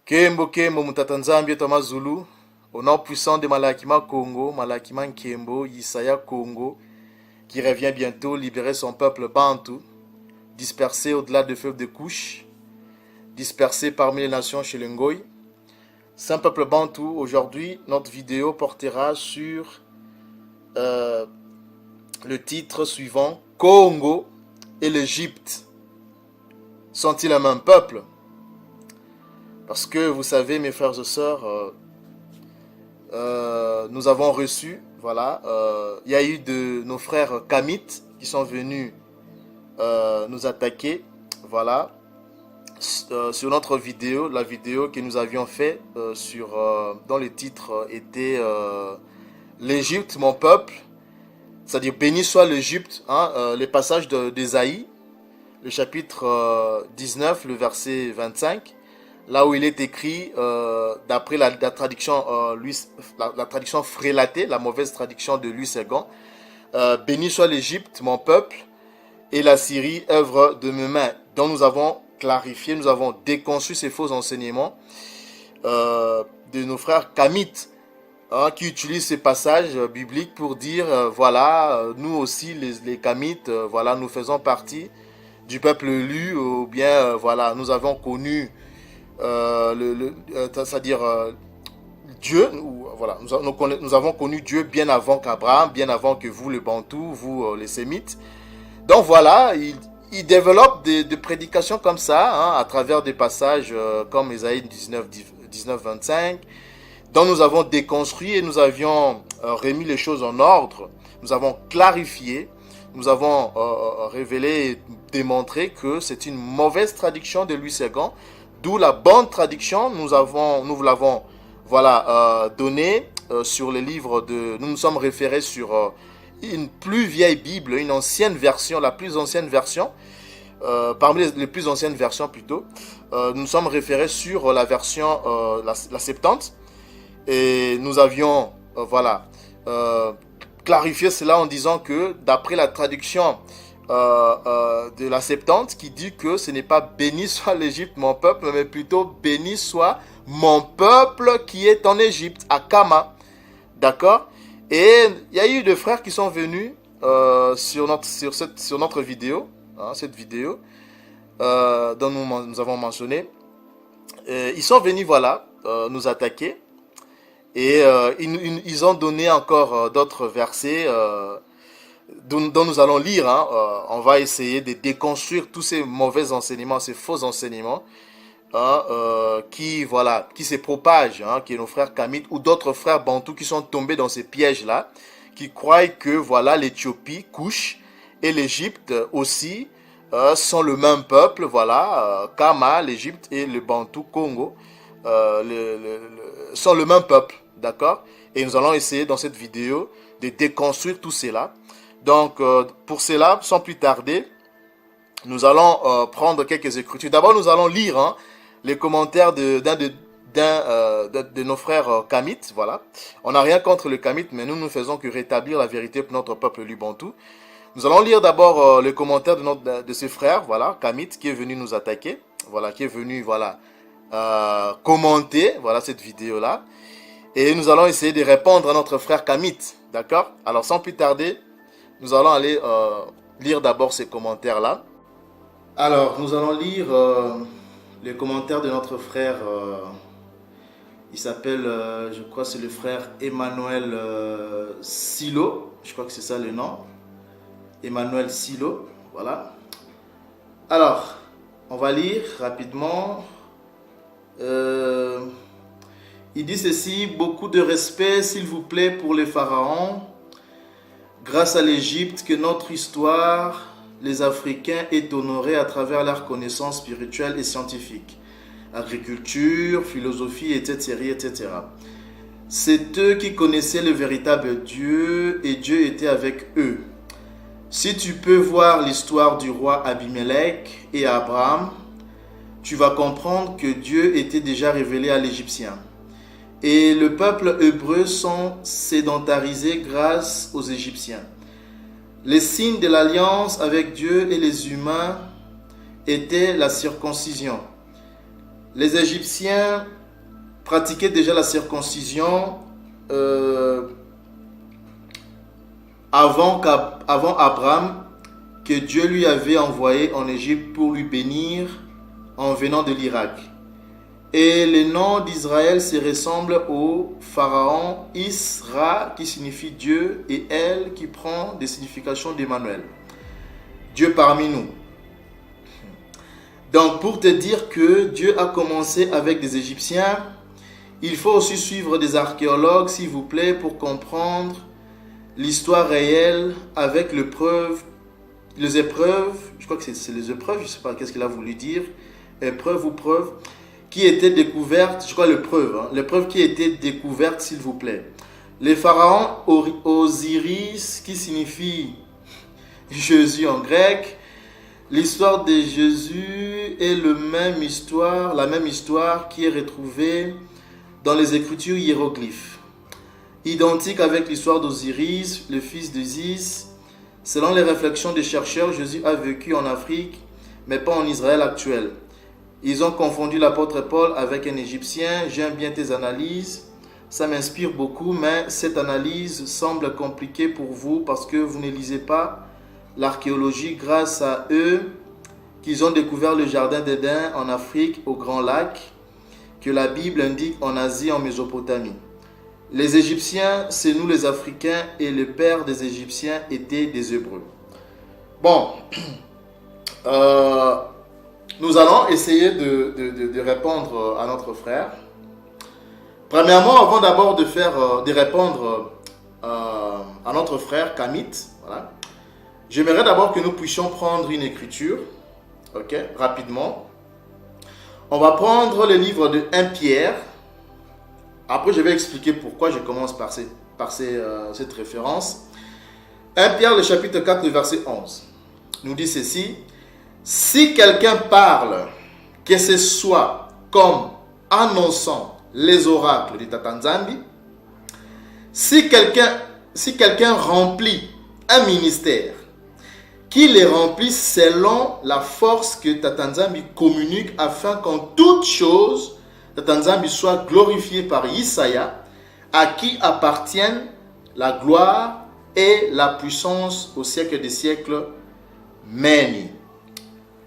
Kembo Kembo Mutatanzambia Tamazulu, au nom puissant de Malakima Congo, Malakima Nkembo, Yisaya Congo, qui revient bientôt libérer son peuple bantou, dispersé au-delà des feux de couche, dispersé parmi les nations chez le Ngoï. Saint peuple bantou, aujourd'hui, notre vidéo portera sur le titre suivant: Congo et l'Égypte sont-ils un même peuple? Parce que vous savez, mes frères et sœurs, nous avons reçu, voilà, il y a eu de nos frères Kamites qui sont venus nous attaquer, voilà, sur notre vidéo, la vidéo que nous avions fait dont le titre était l'Égypte, mon peuple, c'est-à-dire béni soit l'Égypte, hein, les passages d'Ésaïe, le chapitre 19, le verset 25. Là où il est écrit, d'après la traduction, la traduction frélatée, la mauvaise traduction de Louis II, béni soit l'Égypte, mon peuple, et la Syrie, œuvre de mes mains, dont nous avons clarifié, nous avons déconstruit ces faux enseignements de nos frères Kamites, hein, qui utilisent ces passages bibliques pour dire, voilà, nous aussi, les Kamites, voilà, nous faisons partie du peuple élu, ou bien, voilà, nous avons connu c'est-à-dire Dieu, voilà, nous avons connu Dieu bien avant qu'Abraham, bien avant que vous, les Bantous, vous, les Sémites. Donc voilà, il développe des prédications comme ça, hein, à travers des passages comme Ésaïe 19, 25, dont nous avons déconstruit et nous avions remis les choses en ordre. Nous avons clarifié, nous avons révélé et démontré que c'est une mauvaise traduction de Louis II. D'où la bonne traduction, nous vous l'avons, voilà, donnée sur les livres de... Nous nous sommes référés sur une plus vieille Bible, une ancienne version, la plus ancienne version, parmi les plus anciennes versions plutôt. Nous nous sommes référés sur la version, la Septante, et nous avions, voilà, clarifié cela en disant que d'après la traduction de la Septante, qui dit que ce n'est pas béni soit l'Égypte mon peuple, mais plutôt béni soit mon peuple qui est en Égypte, à Kama, d'accord. Et il y a eu des frères qui sont venus sur notre vidéo, hein, cette vidéo dont nous avons mentionné. Ils sont venus, voilà, nous attaquer, et ils ont donné encore d'autres versets dont nous allons lire, hein. On va essayer de déconstruire tous ces mauvais enseignements, ces faux enseignements, hein, qui se propagent, hein, qui est nos frères Kamites ou d'autres frères Bantous qui sont tombés dans ces pièges-là, qui croient que voilà, l'Éthiopie, Couche, et l'Égypte aussi sont le même peuple, voilà, Kama, l'Égypte et le Bantou, Congo, sont le même peuple, d'accord. Et nous allons essayer dans cette vidéo de déconstruire tout cela. Donc, pour cela, sans plus tarder, nous allons prendre quelques écritures. D'abord, nous allons lire, hein, les commentaires de nos frères Kamites. Voilà. On n'a rien contre le Kamite, mais nous ne faisons que rétablir la vérité pour notre peuple Lubantou. Nous allons lire d'abord les commentaires de ces frères, voilà, Kamites, qui est venu nous attaquer, voilà, qui est venu, voilà, commenter, voilà, cette vidéo-là. Et nous allons essayer de répondre à notre frère Kamite, d'accord? Alors, sans plus tarder, nous allons aller lire d'abord ces commentaires-là. Alors, nous allons lire les commentaires de notre frère. Il s'appelle, je crois c'est le frère Emmanuel Silo. Je crois que c'est ça le nom. Emmanuel Silo, voilà. Alors, on va lire rapidement. Il dit ceci: beaucoup de respect, s'il vous plaît, pour les pharaons. Grâce à l'Égypte que notre histoire, les Africains, est honorée à travers leurs connaissances spirituelles et scientifiques, agriculture, philosophie, etc., etc. C'est eux qui connaissaient le véritable Dieu et Dieu était avec eux. Si tu peux voir l'histoire du roi Abimelech et Abraham, tu vas comprendre que Dieu était déjà révélé à l'Égyptien. Et le peuple hébreu sont sédentarisés grâce aux Égyptiens. Les signes de l'alliance avec Dieu et les humains étaient la circoncision. Les Égyptiens pratiquait déjà la circoncision avant Abraham, que Dieu lui avait envoyé en Égypte pour lui bénir en venant de l'Irak. Et le nom d'Israël se ressemble au pharaon Isra, qui signifie Dieu, et El, qui prend des significations d'Emmanuel. Dieu parmi nous. Donc, pour te dire que Dieu a commencé avec des Égyptiens, il faut aussi suivre des archéologues, s'il vous plaît, pour comprendre l'histoire réelle avec les épreuves, je crois que c'est les épreuves, je ne sais pas qu'est-ce qu'il a voulu dire, épreuve ou preuve, qui étaient découvertes, je crois l'épreuve qui était découverte, s'il vous plaît. Les pharaons Osiris, qui signifie Jésus en grec, l'histoire de Jésus est la même histoire qui est retrouvée dans les écritures hiéroglyphes. Identique avec l'histoire d'Osiris, le fils d'Isis. Selon les réflexions des chercheurs, Jésus a vécu en Afrique, mais pas en Israël actuel. Ils ont confondu l'apôtre Paul avec un Égyptien. J'aime bien tes analyses, ça m'inspire beaucoup, mais cette analyse semble compliquée pour vous parce que vous ne lisez pas l'archéologie. Grâce à eux, qu'ils ont découvert le jardin d'Éden en Afrique, au Grand Lac, que la Bible indique en Asie, en Mésopotamie. Les Égyptiens, c'est nous les Africains, et le père des Égyptiens était des Hébreux. Bon, nous allons essayer de répondre à notre frère. Premièrement, avant d'abord de répondre à notre frère Kamit, voilà, j'aimerais d'abord que nous puissions prendre une écriture, ok, rapidement. On va prendre le livre de 1 Pierre. Après, je vais expliquer pourquoi je commence par cette référence. 1 Pierre, le chapitre 4, le verset 11, nous dit ceci. Si quelqu'un parle, que ce soit comme annonçant les oracles de Tata Nzambi, si quelqu'un remplit un ministère, qu'il les remplisse selon la force que Tata Nzambi communique, afin qu'en toute chose, Tata Nzambi soit glorifié par Yesaya, à qui appartiennent la gloire et la puissance au siècle des siècles. Amen.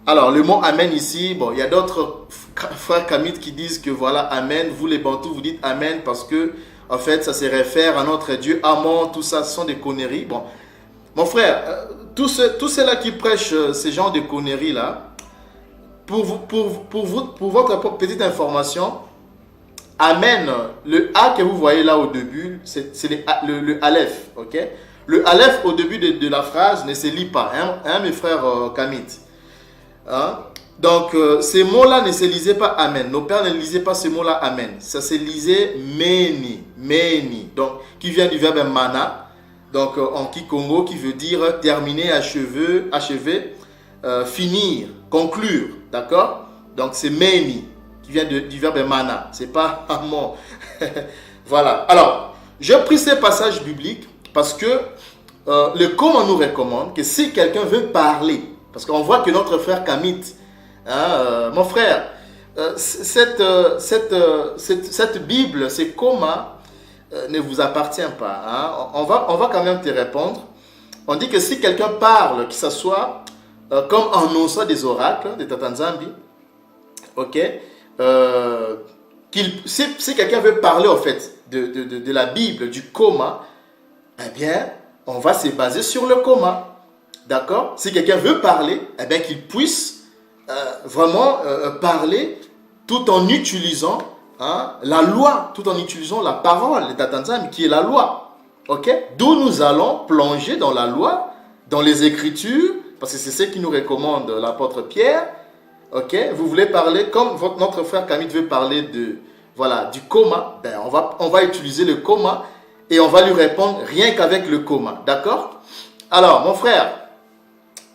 Alors, le mot Amen ici, bon, il y a d'autres frères Kamit qui disent que voilà, Amen, vous les Bantous, vous dites Amen parce que, en fait, ça se réfère à notre Dieu, Amon, tout ça, ce sont des conneries. Bon, mon frère, tous ceux-là qui prêchent ces genres de conneries-là, pour votre petite information, Amen, le A que vous voyez là au début, c'est le Aleph, ok? Le Aleph au début de la phrase ne se lit pas, hein mes frères Kamit. Hein? Donc, ces mots-là ne se lisaient pas Amen. Nos pères ne lisaient pas ces mots-là Amen. Ça se lisait Meni, donc, qui vient du verbe mana, donc en Kikongo, qui veut dire terminer, achever, finir, conclure, d'accord? Donc, c'est Meni, qui vient du verbe mana. C'est pas Amon. Voilà. Alors, j'ai pris ces passages bibliques parce que le Coran nous recommande que si quelqu'un veut parler, parce qu'on voit que notre frère Kamit, mon frère, cette Bible, ces comas ne vous appartient pas. Hein? On va quand même te répondre. On dit que si quelqu'un parle, que ce soit comme annonçant des oracles de Tata Nzambi, ok, si quelqu'un veut parler en fait de la Bible, du coma, eh bien, on va se baser sur le coma. D'accord? Si quelqu'un veut parler, eh bien qu'il puisse vraiment parler tout en utilisant la loi, tout en utilisant la parole de Tata Nzambi qui est la loi. Ok? D'où nous allons plonger dans la loi, dans les Écritures, parce que c'est ce qui nous recommande l'apôtre Pierre. Ok? Vous voulez parler comme notre frère Kamit veut parler du coma, ben on va utiliser le coma et on va lui répondre rien qu'avec le coma. D'accord? Alors, mon frère,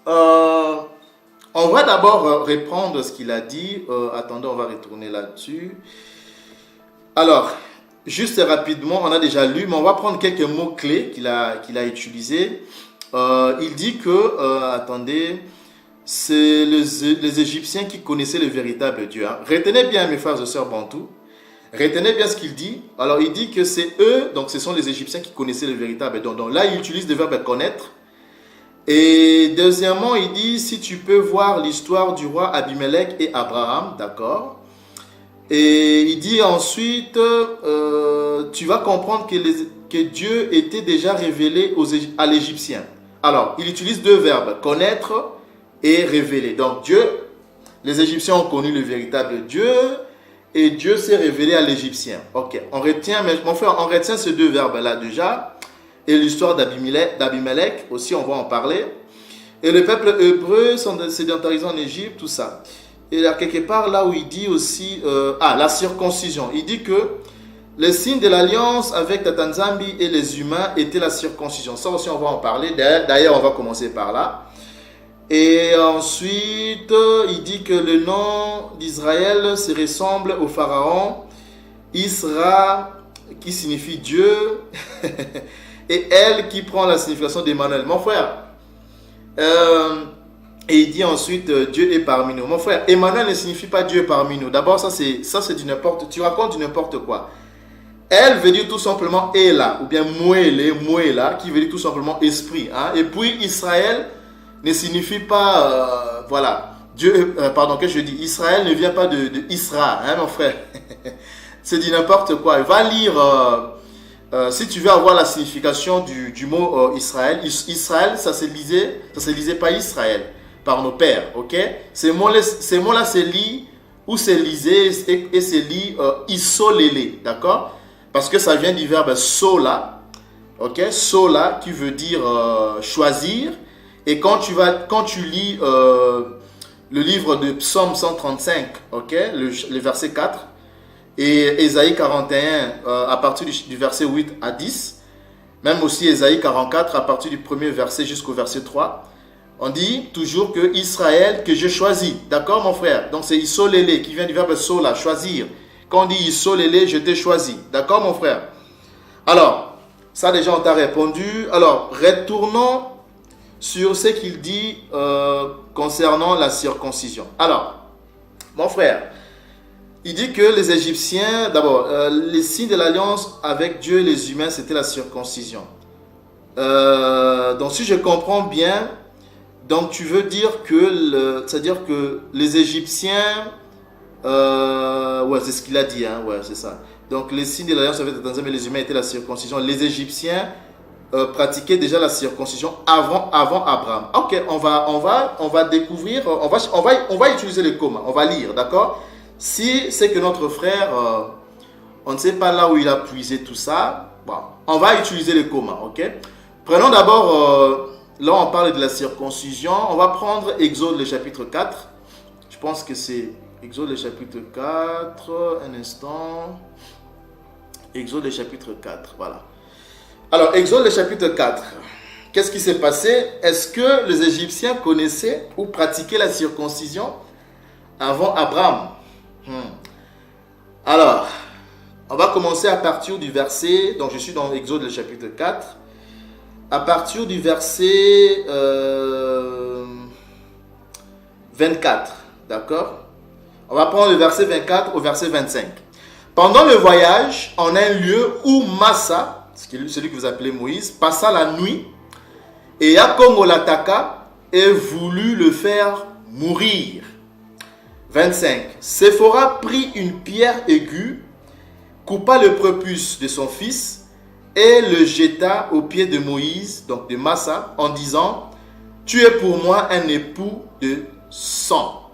on va d'abord reprendre ce qu'il a dit. Attendez, on va retourner là-dessus. Alors, juste rapidement, on a déjà lu, mais on va prendre quelques mots-clés qu'il a utilisés. Il dit que, attendez, c'est les Égyptiens qui connaissaient le véritable Dieu. Hein. Retenez bien, mes frères et sœurs bantous, Retenez bien ce qu'il dit. Alors, il dit que c'est eux, donc ce sont les Égyptiens qui connaissaient le véritable don. Donc là, il utilise le verbe connaître. Et deuxièmement, il dit, si tu peux voir l'histoire du roi Abimelech et Abraham, d'accord. Et il dit ensuite, tu vas comprendre que Dieu était déjà révélé à l'Égyptien. Alors, il utilise deux verbes, connaître et révéler. Donc, Dieu, les Égyptiens ont connu le véritable Dieu et Dieu s'est révélé à l'Égyptien. Ok, on retient, mais mon frère, on retient ces deux verbes-là déjà. Et l'histoire d'Abimelech aussi, on va en parler. Et le peuple hébreu s'est sédentarisé en Égypte, tout ça. Et là, quelque part, là où il dit aussi, la circoncision. Il dit que le signe de l'alliance avec Tata Nzambi et les humains était la circoncision. Ça aussi, on va en parler. D'ailleurs, on va commencer par là. Et ensuite, il dit que le nom d'Israël se ressemble au pharaon. Isra, qui signifie Dieu. Et elle qui prend la signification d'Emmanuel. Mon frère, et il dit ensuite Dieu est parmi nous. Mon frère, Emmanuel ne signifie pas Dieu est parmi nous. D'abord, ça c'est du n'importe, tu racontes du n'importe quoi. Elle veut dire tout simplement Ela, ou bien Moela, qui veut dire tout simplement esprit. Hein? Et puis Israël ne signifie pas, voilà, Dieu, pardon, que je dis, Israël ne vient pas de Isra, hein, mon frère. C'est du n'importe quoi. Va lire. Si tu veux avoir la signification du mot Israël, Israël, ça se lisait pas Israël par nos pères, ok? Ces mots-là se lisent ou se lisaient et se lit isolélé, d'accord? Parce que ça vient du verbe sola, ok? Sola qui veut dire choisir. Et quand tu lis le livre de Psaume 135, ok? Le verset 4. Et Ésaïe 41 à partir du verset 8 à 10, même aussi Ésaïe 44 à partir du premier verset jusqu'au verset 3, on dit toujours que Israël que je choisis. D'accord mon frère? Donc c'est isolélé qui vient du verbe sola, choisir. Quand on dit isolélé, je t'ai choisi. D'accord mon frère? Alors, ça déjà on t'a répondu. Alors, retournons sur ce qu'il dit concernant la circoncision. Alors, mon frère, il dit que les Égyptiens, d'abord, les signes de l'alliance avec Dieu et les humains, c'était la circoncision. Donc, si je comprends bien, donc tu veux dire que, c'est-à-dire que les Égyptiens, ouais, c'est ce qu'il a dit, hein, ouais, c'est ça. Donc, les signes de l'alliance avec les humains étaient la circoncision. Les Égyptiens pratiquaient déjà la circoncision avant Abraham. Ok, on va découvrir, on va utiliser le commun, on va lire, d'accord? Si c'est que notre frère, on ne sait pas là où il a puisé tout ça, bon, on va utiliser le commun, ok? Prenons d'abord, là on parle de la circoncision, on va prendre Exode le chapitre 4. Je pense que c'est Exode le chapitre 4, un instant. Exode le chapitre 4, voilà. Alors, Exode le chapitre 4, qu'est-ce qui s'est passé? Est-ce que les Égyptiens connaissaient ou pratiquaient la circoncision avant Abraham? Alors, on va commencer à partir du verset, donc je suis dans Exode le chapitre 4, à partir du verset 24, d'accord? On va prendre le verset 24 au verset 25. Pendant le voyage, en un lieu où Massa, celui que vous appelez Moïse, passa la nuit, et Yakongo l'attaqua et voulut le faire mourir. 25. Séphora prit une pierre aiguë, coupa le prépuce de son fils et le jeta aux pieds de Moïse, donc de Massa, en disant: tu es pour moi un époux de sang.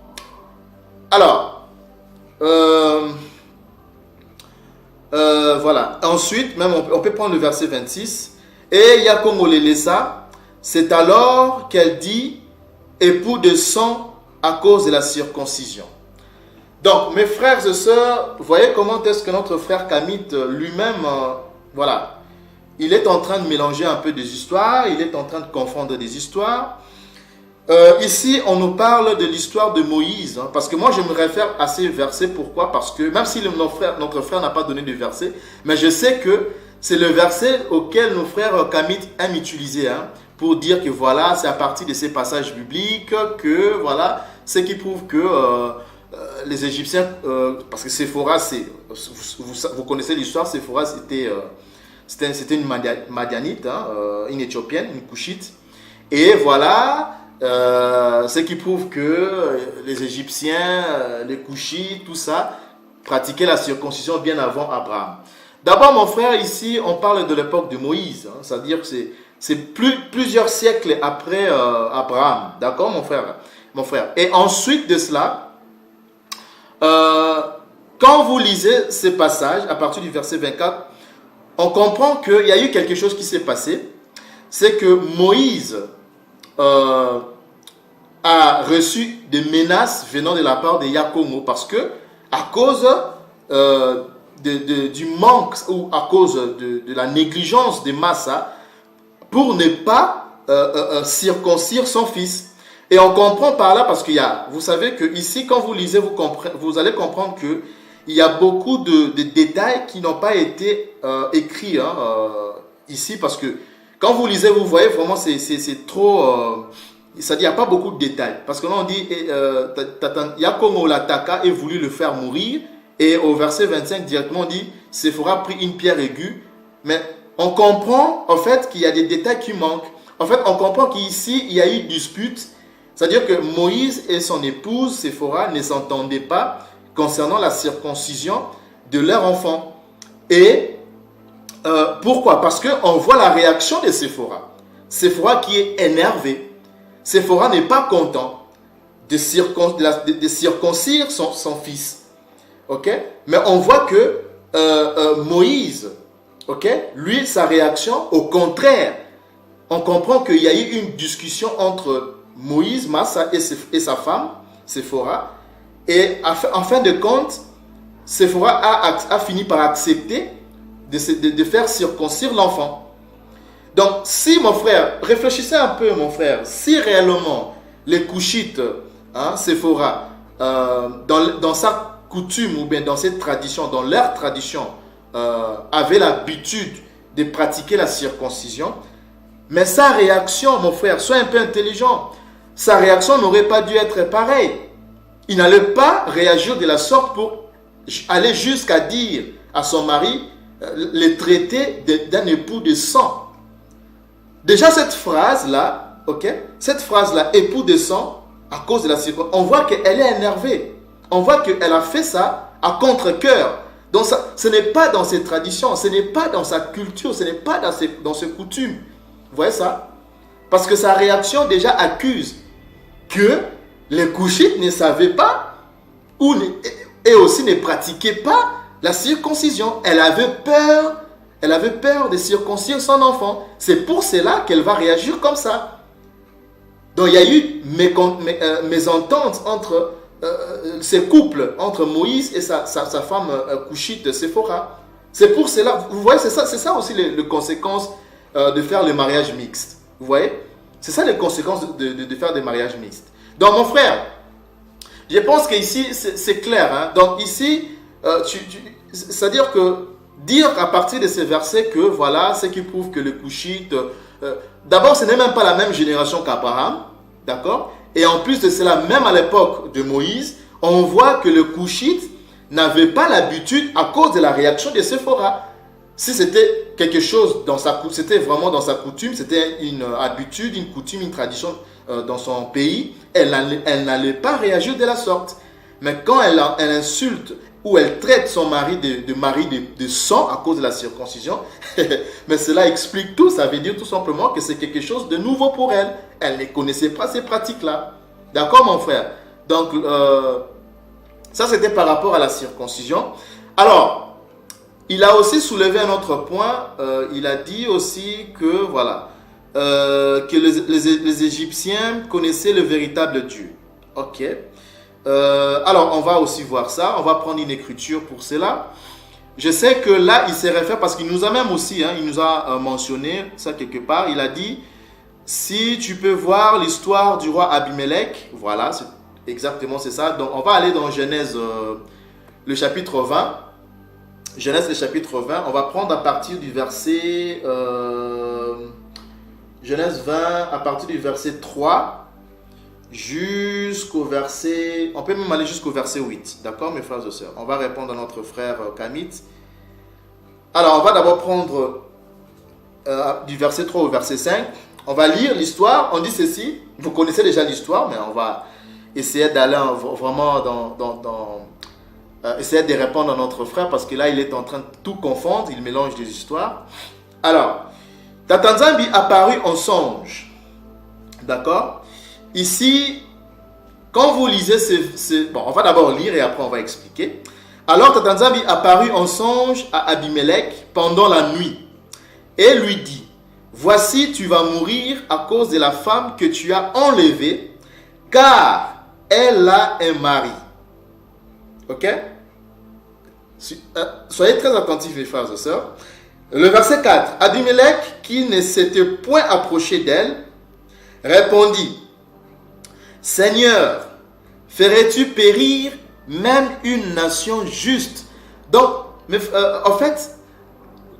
Alors, voilà. Ensuite, même on peut prendre le verset 26. Et Yakongo le laissa. C'est alors qu'elle dit: époux de sang à cause de la circoncision. Donc, mes frères et sœurs, voyez comment est-ce que notre frère Kamit lui-même, voilà, il est en train de mélanger un peu des histoires, il est en train de confondre des histoires. Ici, on nous parle de l'histoire de Moïse, hein, parce que moi, je me réfère à ces versets. Pourquoi? Parce que même si notre frère n'a pas donné de verset, mais je sais que c'est le verset auquel nos frères Kamit aiment utiliser, hein, pour dire que voilà, c'est à partir de ces passages bibliques que, voilà, ce qui prouve que les Égyptiens, parce que Séphora, c'est vous connaissez l'histoire, Séphora, c'était une Madianite, hein, une Éthiopienne, une Couchite. Et voilà, ce qui prouve que les Égyptiens, les Couchites, tout ça, pratiquaient la circoncision bien avant Abraham. D'abord, mon frère, ici, on parle de l'époque de Moïse, hein, c'est-à-dire que c'est plusieurs siècles après Abraham. D'accord, mon frère? Et ensuite de cela, quand vous lisez ces passages, à partir du verset 24, on comprend qu'il y a eu quelque chose qui s'est passé. C'est que Moïse a reçu des menaces venant de la part de Yakomo, parce que à cause du manque ou à cause de la négligence de Massa, pour ne pas circoncire son fils. Et on comprend par là, parce qu'il y a, vous savez que ici, quand vous lisez, vous allez comprendre que il y a beaucoup de détails qui n'ont pas été écrits ici, parce que quand vous lisez, vous voyez vraiment, c'est trop... c'est-à-dire, il n'y a pas beaucoup de détails. Parce que là, on dit, Yakomo l'attaqua et voulut le faire mourir. Et au verset 25, directement, on dit, Séphora prit une pierre aiguë. Mais on comprend, en fait, qu'il y a des détails qui manquent. En fait, on comprend qu'ici, il y a eu dispute. C'est-à-dire que Moïse et son épouse, Séphora, ne s'entendaient pas concernant la circoncision de leur enfant. Et pourquoi? Parce qu'on voit la réaction de Séphora. Séphora qui est énervée. Séphora n'est pas content de circoncire son fils. Ok? Mais on voit que Moïse, ok, lui, sa réaction, au contraire, on comprend qu'il y a eu une discussion entre Moïse, Massa et sa femme, Séphora. Et en fin de compte, Séphora a fini par accepter de faire circoncire l'enfant. Donc, si mon frère, réfléchissez un peu, mon frère, si réellement les Couchites, hein, Séphora, dans sa coutume ou bien dans cette tradition, dans leur tradition, avaient l'habitude de pratiquer la circoncision, mais sa réaction, mon frère, sois un peu intelligent, sa réaction n'aurait pas dû être pareille. Il n'allait pas réagir de la sorte pour aller jusqu'à dire à son mari, le traiter d'un époux de sang. Déjà cette phrase-là, ok, cette phrase-là, époux de sang, à cause de la circoncision, on voit qu'elle est énervée. On voit qu'elle a fait ça à contre-cœur. Donc ça, ce n'est pas dans ses traditions, ce n'est pas dans sa culture, ce n'est pas dans ses coutumes. Vous voyez ça? Parce que sa réaction déjà accuse que les Couchites ne savaient pas et aussi ne pratiquaient pas la circoncision. Elle avait peur de circoncire son enfant. C'est pour cela qu'elle va réagir comme ça. Donc il y a eu mésentente entre ces couples, entre Moïse et sa femme Couchite, Séphora. C'est pour cela, vous voyez, c'est ça aussi les conséquences de faire le mariage mixte. Vous voyez? C'est ça les conséquences de faire des mariages mixtes. Donc mon frère, je pense qu'ici c'est clair. Hein? Donc ici, c'est-à-dire que dire à partir de ces versets que voilà, ce qui prouve que les Couchites, d'abord ce n'est même pas la même génération qu'Abraham, d'accord? Et en plus de cela, même à l'époque de Moïse, on voit que les Couchites n'avaient pas l'habitude à cause de la réaction de Séphora. Si c'était quelque chose c'était vraiment dans sa coutume, c'était une habitude, une coutume, une tradition dans son pays, elle n'allait pas réagir de la sorte. Mais quand elle insulte ou elle traite son mari de mari de sang à cause de la circoncision, mais cela explique tout. Ça veut dire tout simplement que c'est quelque chose de nouveau pour elle. Elle ne connaissait pas ces pratiques-là. D'accord, mon frère? Donc, ça c'était par rapport à la circoncision. Alors, il a aussi soulevé un autre point. Il a dit aussi que, voilà, que les Égyptiens connaissaient le véritable Dieu. Ok. Alors, on va aussi voir ça. On va prendre une écriture pour cela. Je sais que là, il se réfère, parce qu'il nous a même aussi, il nous a mentionné ça quelque part. Il a dit, si tu peux voir l'histoire du roi Abimelech, voilà, exactement c'est ça. Donc, on va aller dans Genèse, le chapitre 20. Genèse, le chapitre 20. On va prendre à partir du verset... Genèse 20, à partir du verset 3 jusqu'au verset... On peut même aller jusqu'au verset 8. D'accord, mes frères et sœurs? On va répondre à notre frère Kamit. Alors, on va d'abord prendre du verset 3 au verset 5. On va lire l'histoire. On dit ceci. Vous connaissez déjà l'histoire, mais on va essayer d'aller vraiment essayer de répondre à notre frère, parce que là, il est en train de tout confondre. Il mélange des histoires. Alors, Tata Nzambi apparut en songe. D'accord? Ici, quand vous lisez bon, on va d'abord lire et après on va expliquer. Alors Tata Nzambi apparut en songe à Abimelech pendant la nuit et lui dit: voici, tu vas mourir à cause de la femme que tu as enlevée, car elle a un mari. Ok? Soyez très attentifs, mes frères et sœurs. Le verset 4. Abimelech, qui ne s'était point approché d'elle, répondit: Seigneur, ferais-tu périr même une nation juste? Donc, en fait,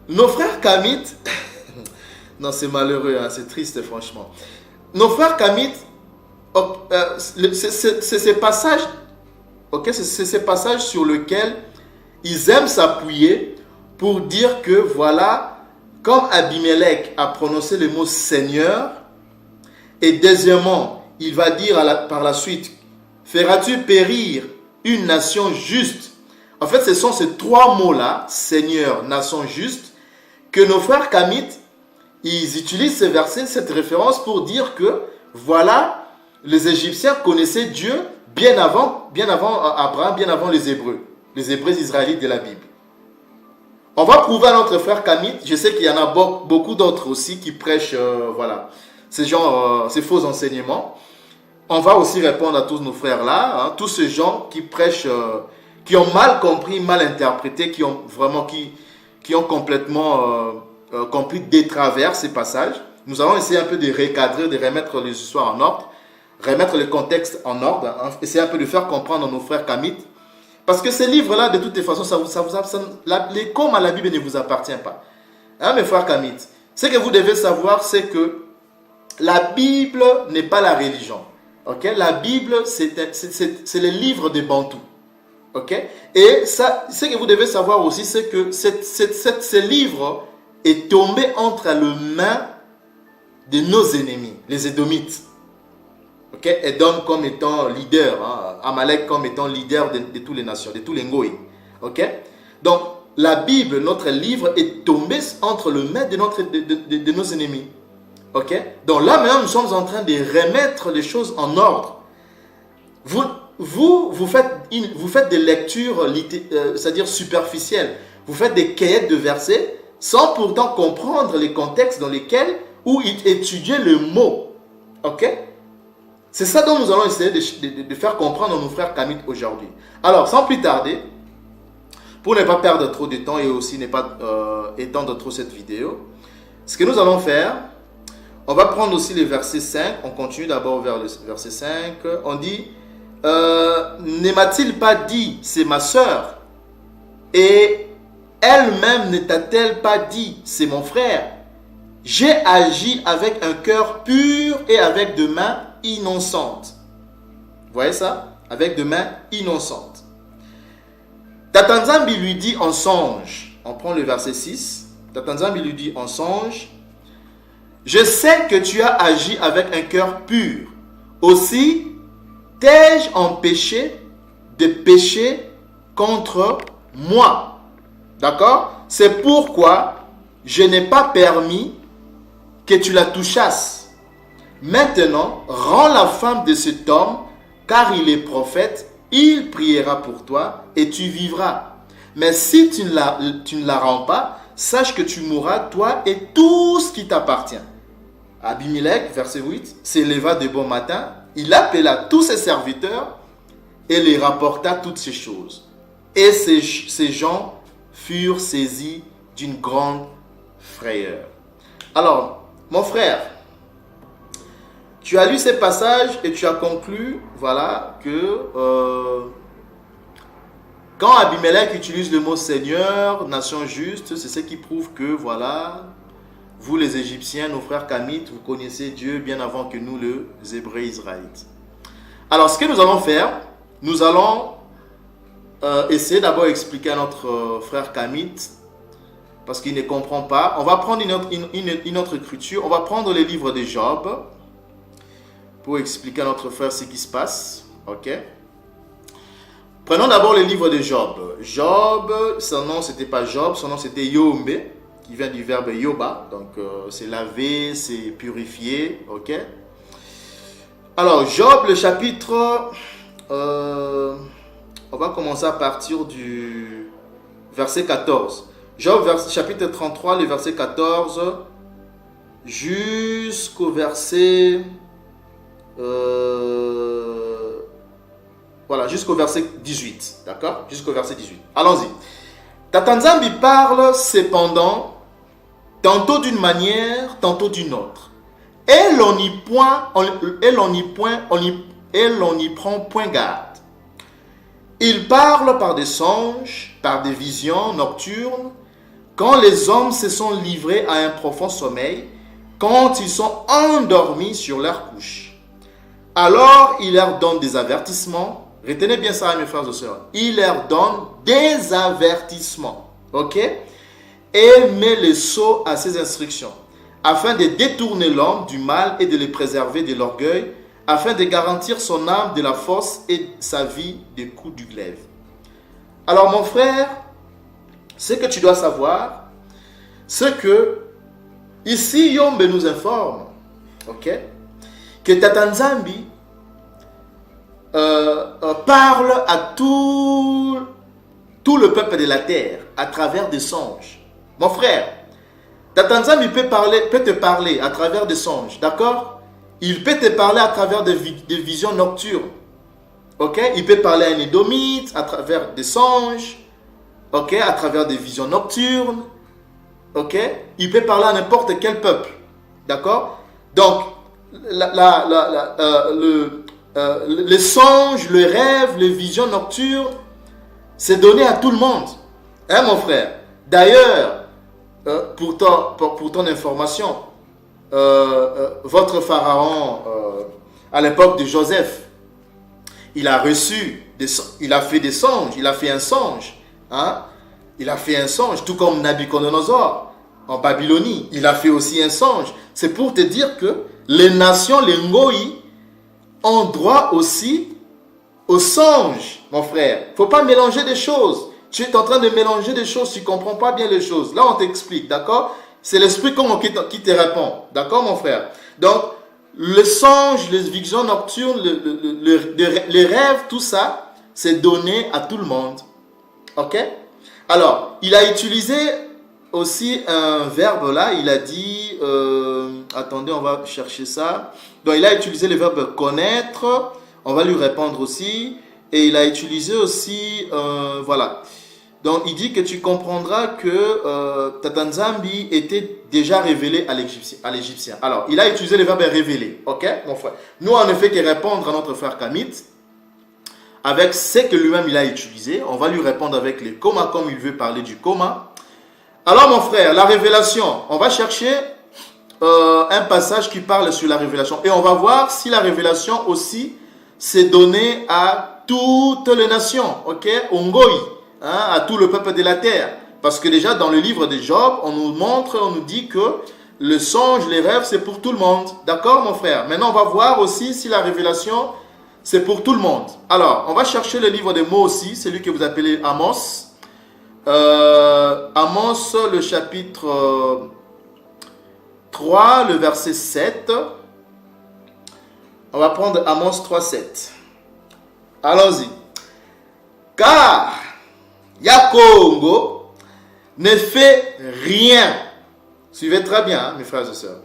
nos frères kamites, non, c'est malheureux, hein, c'est triste franchement. Nos frères kamites, c'est ces passages, ok, c'est ces passages sur lesquels ils aiment s'appuyer pour dire que voilà, comme Abimelech a prononcé le mot Seigneur, et deuxièmement, il va dire par la suite: feras-tu périr une nation juste? En fait, ce sont ces trois mots-là, Seigneur, nation juste, que nos frères kamites, ils utilisent ces versets, cette référence pour dire que voilà, les Égyptiens connaissaient Dieu bien avant Abraham, bien avant les Hébreux israélites de la Bible. On va prouver à notre frère Kamit, je sais qu'il y en a beaucoup d'autres aussi qui prêchent voilà, ces faux enseignements. On va aussi répondre à tous nos frères là, hein, tous ces gens qui prêchent, qui ont mal compris, mal interprété, qui ont complètement compris des travers ces passages. Nous allons essayer un peu de recadrer, de remettre les histoires en ordre, remettre le contexte en ordre, hein, essayer un peu de faire comprendre à nos frères Kamit. Parce que ces livres-là, de toutes les façons, l'école à la Bible ne vous appartient pas. Hein, mes frères Kamit? Ce que vous devez savoir, c'est que la Bible n'est pas la religion. Okay? La Bible, c'est le livre des Bantous. Okay? Et ça, ce que vous devez savoir aussi, c'est que ce livre est tombé entre les mains de nos ennemis, les Édomites. Okay? Edom comme étant leader, hein? Amalek comme étant leader de toutes les nations, de tous les Ngoï. Okay? Donc, la Bible, notre livre, est tombé entre les mains de nos ennemis. Ok? Donc là maintenant, nous sommes en train de remettre les choses en ordre. Vous faites des lectures, c'est-à-dire superficielles. Vous faites des cahiers de versets sans pourtant comprendre les contextes dans lesquels ou étudier le mot. Ok? C'est ça dont nous allons essayer de faire comprendre à nos frères Kamit aujourd'hui. Alors, sans plus tarder, pour ne pas perdre trop de temps et aussi ne pas étendre trop cette vidéo, ce que nous allons faire, on va prendre aussi le verset 5. On continue d'abord vers le verset 5. On dit, ne m'a-t-il pas dit, c'est ma sœur? Et elle-même ne t'a-t-elle pas dit, c'est mon frère? J'ai agi avec un cœur pur et avec des mains innocentes. Vous voyez ça? Avec des mains innocentes. Tata Nzambi lui dit en songe. On prend le verset 6. Tata Nzambi lui dit en songe: je sais que tu as agi avec un cœur pur. Aussi, t'ai-je empêché de pécher contre moi. D'accord? C'est pourquoi je n'ai pas permis que tu la touchasses. Maintenant, rends la femme de cet homme, car il est prophète, il priera pour toi et tu vivras. Mais si tu ne la rends pas, sache que tu mourras, toi et tout ce qui t'appartient. Abimelech, verset 8, s'éleva de bon matin, il appela tous ses serviteurs et les rapporta toutes ces choses. Et ces gens furent saisis d'une grande frayeur. Alors, mon frère, tu as lu ces passages et tu as conclu, voilà, que quand Abimelech utilise le mot Seigneur, nation juste, c'est ce qui prouve que, voilà, vous les Égyptiens, nos frères Kamites, vous connaissez Dieu bien avant que nous, les Hébreux israélites. Alors, ce que nous allons faire, nous allons essayer d'abord d'expliquer à notre frère Kamit, parce qu'il ne comprend pas. On va prendre une autre écriture. On va prendre les livres de Job pour expliquer à notre frère ce qui se passe. Ok? Prenons d'abord les livres de Job. Job, son nom c'était pas Job, son nom c'était Yombe, qui vient du verbe Yoba. Donc c'est laver, c'est purifier. Ok? Alors Job, le chapitre, on va commencer à partir du verset 14. Job, chapitre 33, le verset 14, jusqu'au verset... voilà, jusqu'au verset 18. D'accord? Jusqu'au verset 18. Allons-y. Tata Nzambi parle cependant, tantôt d'une manière, tantôt d'une autre. Et l'on n'y prend point garde. Il parle par des songes, par des visions nocturnes, quand les hommes se sont livrés à un profond sommeil, quand ils sont endormis sur leur couche. Alors il leur donne des avertissements. Retenez bien ça, mes frères et sœurs. Il leur donne des avertissements. Ok? Et met le sceau à ses instructions, afin de détourner l'homme du mal et de le préserver de l'orgueil, afin de garantir son âme de la force et sa vie des coups du glaive. Alors mon frère, ce que tu dois savoir, c'est que ici Yombe nous informe, ok, que Tata Nzambi parle à tout le peuple de la terre à travers des songes. Mon frère, Tata Nzambi peut te parler à travers des songes, d'accord? Il peut te parler à travers des visions nocturnes. Ok? Il peut parler à un édomite à travers des songes. Ok? À travers des visions nocturnes. Ok? Il peut parler à n'importe quel peuple. D'accord? Donc, les songes, les rêves, les visions nocturnes, c'est donné à tout le monde. Hein, mon frère? D'ailleurs, pour ton information, votre pharaon, à l'époque de Joseph, il a fait des songes, il a fait un songe, hein? Il a fait un songe, tout comme Nabuchodonosor en Babylonie, il a fait aussi un songe. C'est pour te dire que les nations, les Ngoï, ont droit aussi au songe, mon frère. Il ne faut pas mélanger des choses. Tu es en train de mélanger des choses, tu ne comprends pas bien les choses. Là, on t'explique, d'accord? C'est l'esprit qui te répond. D'accord, mon frère? Donc, le songe, les visions nocturnes, les rêves, tout ça, c'est donné à tout le monde. Ok? Alors, il a utilisé aussi un verbe là. Il a dit... attendez, on va chercher ça. Donc, il a utilisé le verbe connaître. On va lui répondre aussi. Et il a utilisé aussi... voilà. Donc, il dit que tu comprendras que Tata Nzambi était déjà révélé à l'Égyptien. Alors, il a utilisé le verbe révéler. Ok, mon frère? Nous, on ne fait que répondre à notre frère Kamit avec ce que lui-même il a utilisé. On va lui répondre avec les commas comme il veut parler du comma. Alors, mon frère, la révélation. On va chercher un passage qui parle sur la révélation. Et on va voir si la révélation aussi s'est donnée à toutes les nations. Ok, Ongoï. Hein, à tout le peuple de la terre. Parce que déjà dans le livre de Job, on nous montre, on nous dit que le songe, les rêves, c'est pour tout le monde. D'accord, mon frère? Maintenant, on va voir aussi si la révélation, c'est pour tout le monde. Alors, on va chercher le livre de mots aussi, celui que vous appelez Amos. Amos, le chapitre 3, le verset 7. On va prendre Amos 3, 7. Allons-y. Car Yakongo ne fait rien. Suivez très bien, hein, mes frères et sœurs.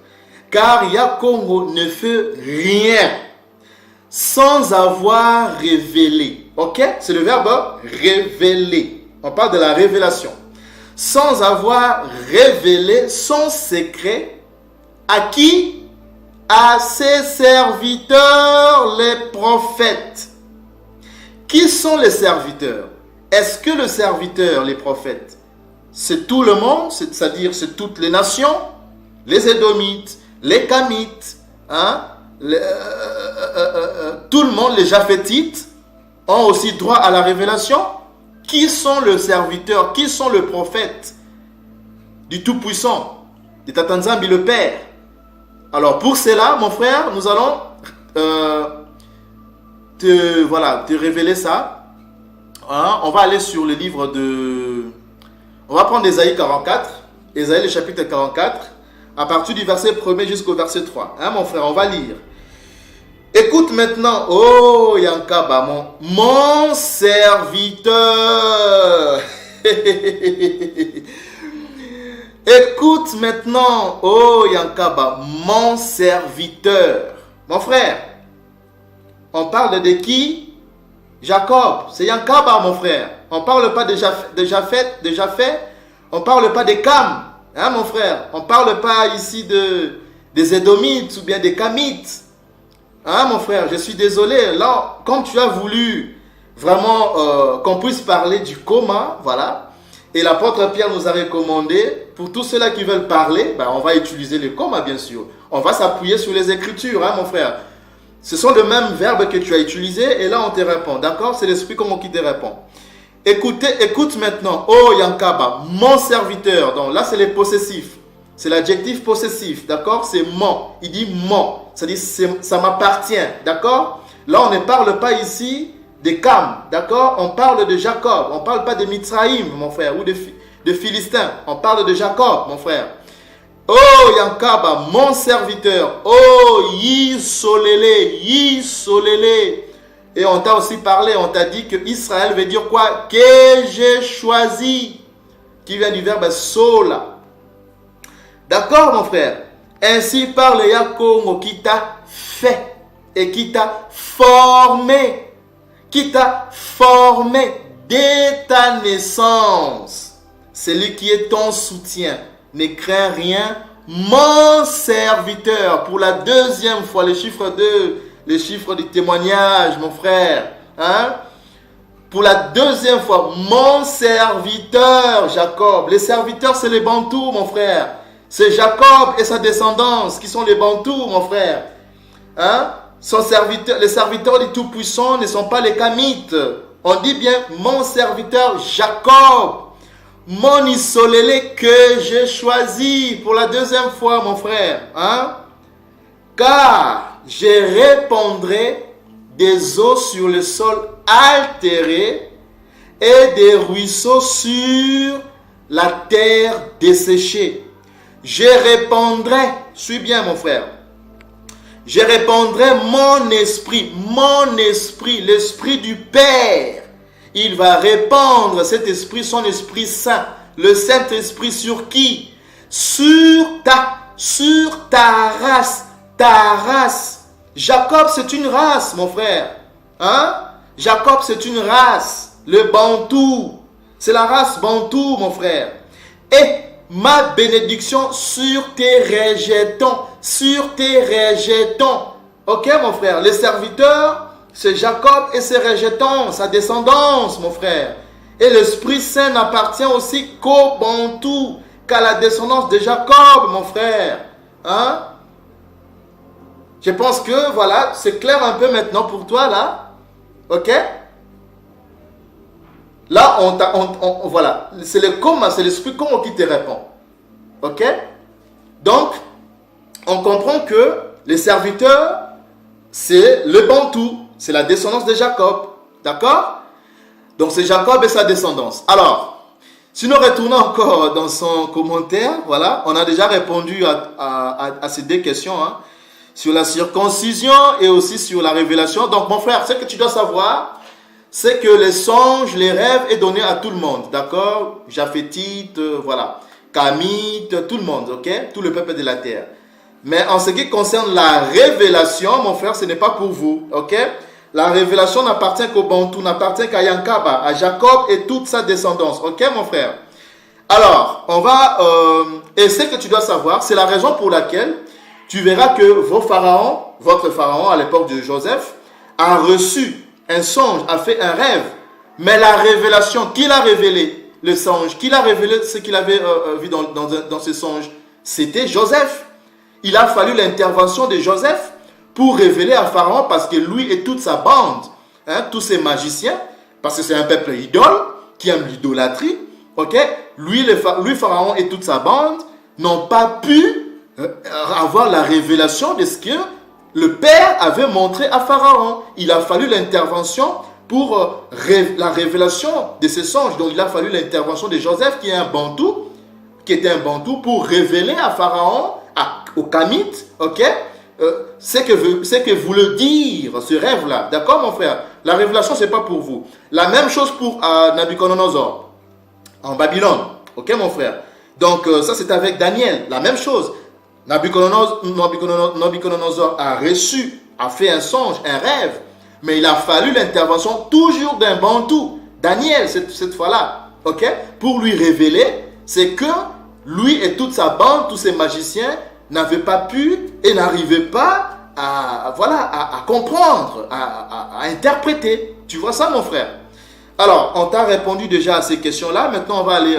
Car Yakongo ne fait rien sans avoir révélé. Ok? C'est le verbe révéler. On parle de la révélation. Sans avoir révélé son secret à qui? À ses serviteurs, les prophètes. Qui sont les serviteurs? Est-ce que le serviteur, les prophètes, c'est tout le monde, c'est-à-dire c'est toutes les nations, les Édomites, les Kamites, hein, tout le monde, les Japhétites, ont aussi droit à la révélation. Qui sont le serviteur, qui sont le prophète du Tout-Puissant, de Tatanzambi le Père? Alors pour cela, mon frère, nous allons te révéler ça. Hein? On va aller sur le livre de... On va prendre Ésaïe 44, Ésaïe le chapitre 44, à partir du verset 1er jusqu'au verset 3. Hein, mon frère, on va lire. Écoute maintenant, oh Yankaba, mon serviteur. Écoute maintenant, oh Yankaba, mon serviteur. Mon frère, on parle de qui? Jacob, c'est Yankaba, mon frère. On ne parle pas de Japheth, on ne parle pas des Cam, hein, mon frère. On ne parle pas ici des Édomites ou bien des Camites. Hein, mon frère, je suis désolé. Là, comme tu as voulu vraiment qu'on puisse parler du coma, voilà. Et l'apôtre Pierre nous a recommandé, pour tous ceux-là qui veulent parler, ben, on va utiliser le coma, bien sûr. On va s'appuyer sur les Écritures, hein, mon frère. Ce sont les mêmes verbes que tu as utilisés, et là, on te répond. D'accord? C'est l'Esprit comme qui te répond. Écoute maintenant, oh Yankaba, mon serviteur. Donc là, c'est les possessifs. C'est l'adjectif possessif, d'accord? C'est mon. Il dit mon. C'est-à-dire, ça m'appartient, d'accord? Là, on ne parle pas ici de Cam, d'accord? On parle de Jacob. On ne parle pas de Mitzraïm, mon frère, ou de Philistins. On parle de Jacob, mon frère. Oh Yankaba, mon serviteur. Oh Yisolele, Yisolele. Et on t'a aussi parlé, on t'a dit que Israël veut dire quoi? Que j'ai choisi. Qui vient du verbe sola. D'accord, mon frère? Ainsi parle Yakongo qui t'a fait et qui t'a formé. Qui t'a formé dès ta naissance. Celui qui est ton soutien. Ne crains rien. Mon serviteur. Pour la deuxième fois, le chiffre 2, le chiffre du témoignage, mon frère. Hein? Pour la deuxième fois, mon serviteur, Jacob. Les serviteurs, c'est les Bantous, mon frère. C'est Jacob et sa descendance qui sont les Bantous, mon frère. Hein? Les serviteurs du Tout-Puissant ne sont pas les Camites. On dit bien mon serviteur Jacob. Mon isolélé que j'ai choisi pour la deuxième fois, mon frère. Hein? Car je répandrai des eaux sur le sol altéré et des ruisseaux sur la terre desséchée. Je répandrai, suis bien mon frère, je répandrai mon esprit, l'esprit du Père. Il va répandre cet esprit, son esprit saint, le Saint-Esprit sur qui? Sur ta race, Jacob, c'est une race, mon frère. Hein? Jacob, c'est une race, le Bantou. C'est la race Bantou, mon frère. Et ma bénédiction sur tes rejetons. Ok, mon frère? Les serviteurs, c'est Jacob et ses rejetons, sa descendance, mon frère. Et l'Esprit Saint n'appartient aussi qu'au Bantou, qu'à la descendance de Jacob, mon frère. Hein? Je pense que, voilà, c'est clair un peu maintenant pour toi, là. Ok? Là, voilà, c'est le coma, c'est l'esprit coma qui te répond. Ok? Donc, on comprend que les serviteurs, c'est le Bantou, c'est la descendance de Jacob. D'accord? Donc, c'est Jacob et sa descendance. Alors, si nous retournons encore dans son commentaire, voilà, on a déjà répondu à ces deux questions, hein, sur la circoncision et aussi sur la révélation. Donc, mon frère, ce que tu dois savoir, c'est que les songes, les rêves est donné à tout le monde, d'accord? Japhétite, voilà, Camite, tout le monde, ok? Tout le peuple de la terre. Mais en ce qui concerne la révélation, mon frère, ce n'est pas pour vous, ok? La révélation n'appartient qu'au Bantou, n'appartient qu'à Yankaba, à Jacob et toute sa descendance, ok, mon frère? Alors, on va... et ce que tu dois savoir, c'est la raison pour laquelle tu verras que votre pharaon à l'époque de Joseph, a reçu un songe, a fait un rêve. Mais la révélation, qui l'a révélé? Le songe, qui l'a révélé ce qu'il avait vu dans ce songe? C'était Joseph. Il a fallu l'intervention de Joseph pour révéler à Pharaon, parce que lui et toute sa bande, hein, tous ces magiciens, parce que c'est un peuple idole, qui aime l'idolâtrie, ok? Lui, Pharaon et toute sa bande n'ont pas pu avoir la révélation de ce que le Père avait montré à Pharaon. Il a fallu l'intervention pour la révélation de ces songes. Donc il a fallu l'intervention de Joseph, qui était un bantou, pour révéler à Pharaon, au Kamite, ok, ce que voulait dire ce rêve-là. D'accord, mon frère? La révélation, ce n'est pas pour vous. La même chose pour Nabuchodonosor, en Babylone. Ok, mon frère? Donc, ça, c'est avec Daniel. La même chose. Nabuchodonosor a fait un songe, un rêve, mais il a fallu l'intervention toujours d'un bantou, Daniel, cette fois-là, ok, pour lui révéler, c'est que lui et toute sa bande, tous ces magiciens, n'avaient pas pu et n'arrivaient pas à comprendre, à interpréter. Tu vois ça, mon frère? Alors, on t'a répondu déjà à ces questions-là. Maintenant, on va aller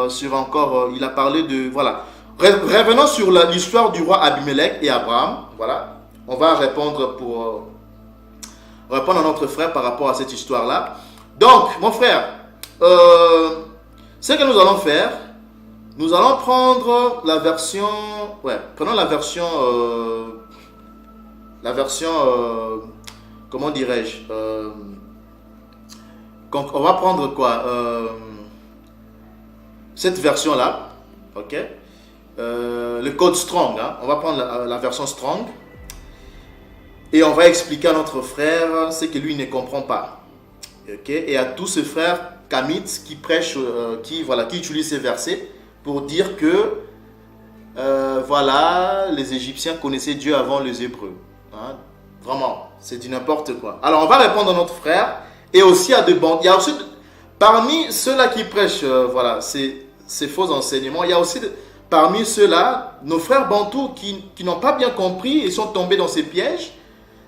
sur encore, il a parlé de, voilà. Revenons sur l'histoire du roi Abimelech et Abraham. Voilà. On va répondre à notre frère par rapport à cette histoire-là. Donc, mon frère, ce que nous allons faire, nous allons prendre la version... prenons la version... comment dirais-je on va prendre quoi cette version-là, ok, le code Strong, hein? On va prendre la version Strong et on va expliquer à notre frère ce que lui ne comprend pas, ok, et à tous ses frères Kamites qui prêchent, qui utilisent ces versets pour dire que les Égyptiens connaissaient Dieu avant les Hébreux, hein? Vraiment, c'est du n'importe quoi. Alors on va répondre à notre frère. Et aussi à il y a aussi parmi ceux-là qui prêchent ces faux enseignements, il y a aussi parmi ceux-là nos frères bantous qui n'ont pas bien compris et sont tombés dans ces pièges.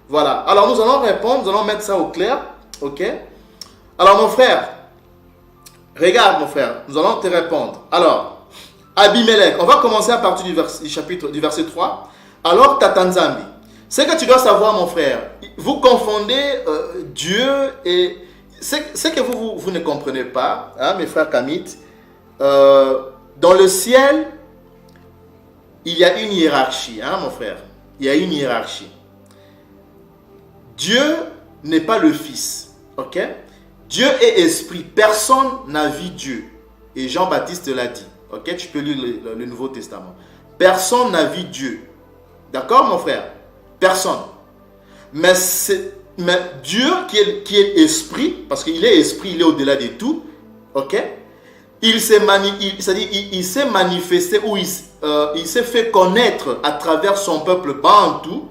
Voilà. Alors nous allons répondre, nous allons mettre ça au clair, ok? Alors mon frère, regarde mon frère, nous allons te répondre. Alors, Abimelech, on va commencer à partir du verset 3. Alors Tatanzambi. Ce que tu dois savoir, mon frère, vous confondez Dieu et... Ce que vous ne comprenez pas, hein, mes frères Kamites, dans le ciel, il y a une hiérarchie, hein, mon frère. Il y a une hiérarchie. Dieu n'est pas le Fils, ok? Dieu est esprit. Personne n'a vu Dieu. Et Jean-Baptiste l'a dit, ok? Tu peux lire le Nouveau Testament. Personne n'a vu Dieu. D'accord, mon frère? Personne. Mais Dieu qui est esprit, parce qu'il est esprit, il est au-delà de tout, ok? Il s'est manifesté ou il s'est fait connaître à travers son peuple bantou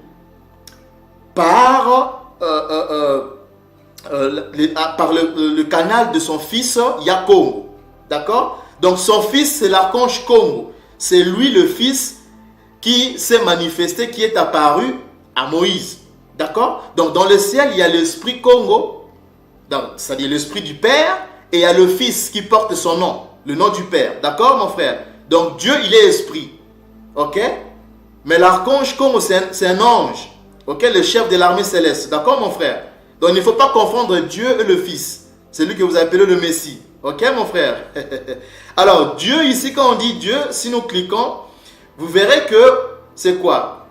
par le canal de son fils Yakongo. D'accord? Donc son fils, c'est l'archange Congo. C'est lui le fils qui s'est manifesté, qui est apparu à Moïse. D'accord? Donc dans le ciel, il y a l'esprit Congo, c'est-à-dire l'esprit du Père, et il y a le Fils qui porte son nom, le nom du Père. D'accord, mon frère? Donc Dieu, il est esprit. Ok? Mais l'archange Congo, c'est un ange. Ok? Le chef de l'armée céleste. D'accord, mon frère? Donc il ne faut pas confondre Dieu et le Fils. C'est lui que vous appelez le Messie. Ok, mon frère? Alors, Dieu, ici, quand on dit Dieu, si nous cliquons, vous verrez que c'est quoi?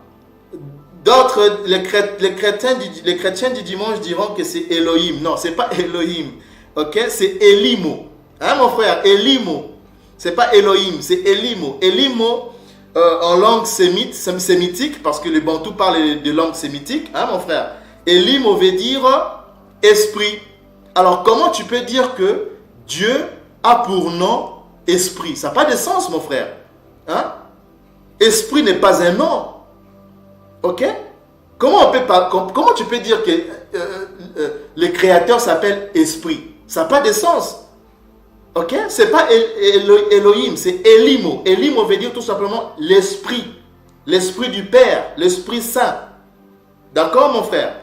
D'autres, les chrétiens du dimanche diront que c'est Elohim. Non, c'est pas Elohim. Ok, c'est Elimo. Hein, mon frère? Elimo. C'est pas Elohim, c'est Elimo. Elimo, en langue sémitique, parce que les Bantous parlent de langue sémitique. Hein, mon frère? Elimo veut dire esprit. Alors, comment tu peux dire que Dieu a pour nom esprit? Ça n'a pas de sens, mon frère. Hein? Esprit n'est pas un nom. Ok? Comment tu peux dire que le créateur s'appelle esprit? Ça n'a pas de sens. Ok? Ce n'est pas Elohim, c'est Elimo. Elimo veut dire tout simplement l'esprit. L'esprit du Père, l'Esprit Saint. D'accord, mon frère?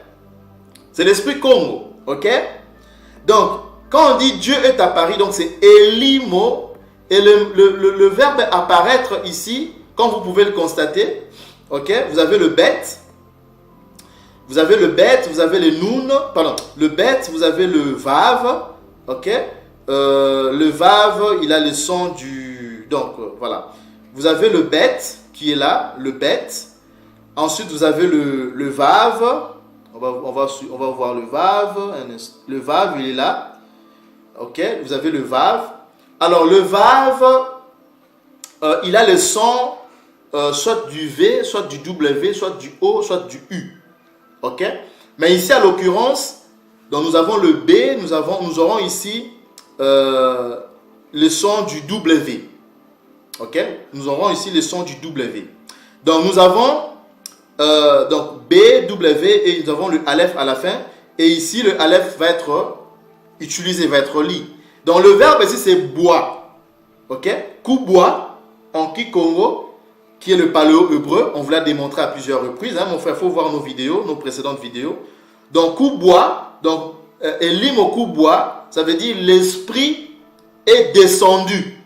C'est l'esprit Congo. Ok? Donc, quand on dit Dieu est apparu, donc c'est Elimo. Et le verbe apparaître ici, comme vous pouvez le constater, ok, vous avez le bête. vous avez le bet, vous avez le noun, pardon, le bet, vous avez le vav, ok. Le vav, il a le son du, donc voilà. Vous avez le bet qui est là, le bet. Ensuite, vous avez le vav. On va voir le vav. Le vav, il est là. Ok, vous avez le vav. Alors, le vav, il a le son soit du V, soit du W, soit du O, soit du U. Ok. Mais ici, à l'occurrence, donc nous avons le B, nous aurons ici le son du W. Ok. Nous aurons ici le son du W. Donc, nous avons donc B, W et nous avons le Aleph à la fin. Et ici, le Aleph va être utilisé, va être li. Donc, le verbe ici, c'est bois. Ok. Kubois, en Kikongo, qui est le paléo-hébreu. On vous l'a démontré à plusieurs reprises. Hein, mon frère, il faut voir nos vidéos, nos précédentes vidéos. Donc, kubois, donc, Elim au kubois, ça veut dire l'esprit est descendu.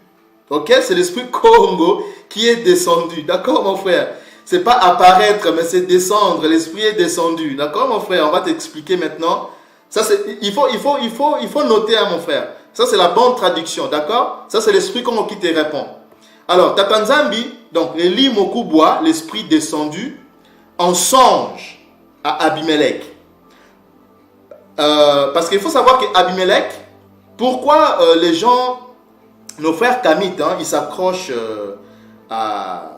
Ok. C'est l'esprit Congo qui est descendu. D'accord, mon frère? C'est pas apparaître, mais c'est descendre. L'esprit est descendu. D'accord, mon frère? On va t'expliquer maintenant. Ça, il faut noter, hein, mon frère. Ça, c'est la bonne traduction. D'accord? Ça, c'est l'esprit Congo qui te répond. Alors, Tatanzambi, donc, Eli Mokubwa, l'esprit descendu, en songe à Abimelech. Parce qu'il faut savoir qu'Abimelech, pourquoi les gens, nos frères Kamites, hein, ils s'accrochent à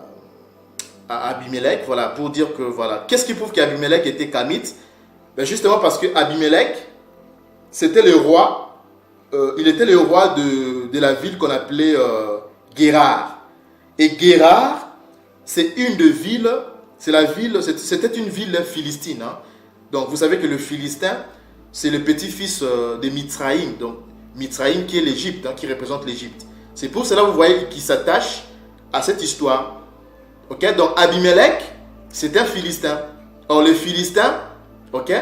Abimelech, voilà, pour dire que, voilà, qu'est-ce qui prouve qu'Abimelech était Kamite? Ben justement parce que Abimelech, c'était le roi, il était le roi de la ville qu'on appelait Guérar. Et Guérar, c'est une de villes, c'était une ville philistine. Hein. Donc vous savez que le Philistin, c'est le petit-fils de Mithraïm, donc Mithraïm qui est l'Égypte, hein, qui représente l'Égypte. C'est pour cela que vous voyez qu'il s'attache à cette histoire. Ok, donc Abimelech, c'est un Philistin. Or, les Philistins, ok,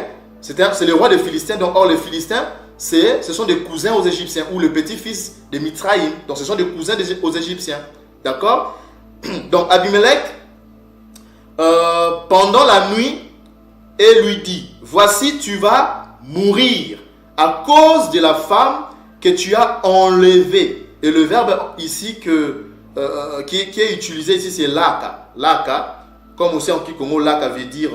c'est le roi des Philistins. Donc, or, les Philistins, ce sont des cousins aux Égyptiens, ou le petit-fils de Mithraïm. Donc, ce sont des cousins aux Égyptiens. D'accord? Donc, Abimelech, pendant la nuit, il lui dit, voici, tu vas mourir à cause de la femme que tu as enlevée. Et le verbe ici qui est utilisé ici, c'est laka. Laka, comme aussi en Kikongo, laka veut dire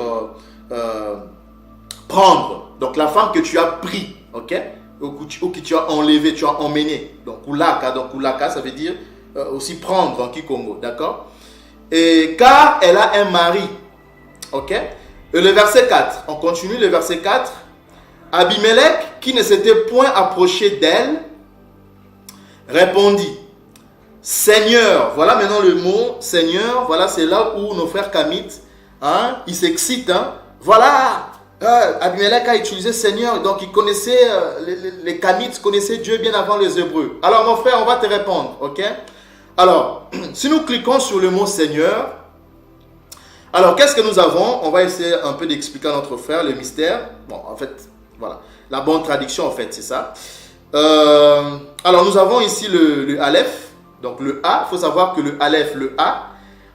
prendre. Donc la femme que tu as pris, ok, ou que tu as enlevé, tu as emmené. Donc laka, ça veut dire aussi prendre en Kikongo, d'accord. Et car elle a un mari, ok. Et le verset 4, on continue le verset 4. Abimelech, qui ne s'était point approché d'elle, répondit, Seigneur, voilà maintenant le mot Seigneur, voilà c'est là où nos frères Kamites, hein, ils s'excitent, hein, voilà, Abimelech a utilisé Seigneur, donc il connaissait, les Kamites connaissaient Dieu bien avant les Hébreux. Alors mon frère, on va te répondre, ok? Alors, si nous cliquons sur le mot Seigneur, alors qu'est-ce que nous avons? On va essayer un peu d'expliquer à notre frère le mystère. Bon, en fait, voilà, la bonne traduction en fait, c'est ça. Alors nous avons ici le Aleph. Donc le A, il faut savoir que le Aleph, le A,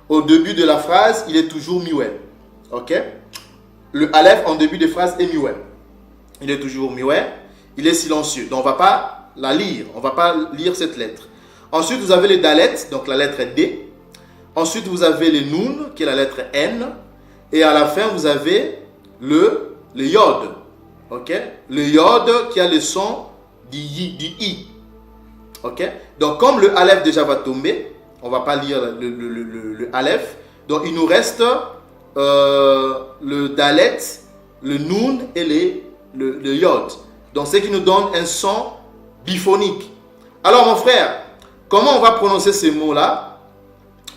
au début de la phrase, il est toujours mioué. Ok? Le Aleph en début de phrase est mioué. Il est toujours mioué, il est silencieux. Donc on ne va pas la lire, on ne va pas lire cette lettre. Ensuite, vous avez le Dalet, donc la lettre D. Ensuite, vous avez le Nun, qui est la lettre N. Et à la fin, vous avez le Yod. Ok? Le Yod qui a le son du I. Ok, donc comme le Aleph déjà va tomber, on ne va pas lire le Aleph, donc il nous reste le Dalet, le Nun et le Yod. Donc ce qui nous donne un son biphonique. Alors mon frère, comment on va prononcer ces mots-là?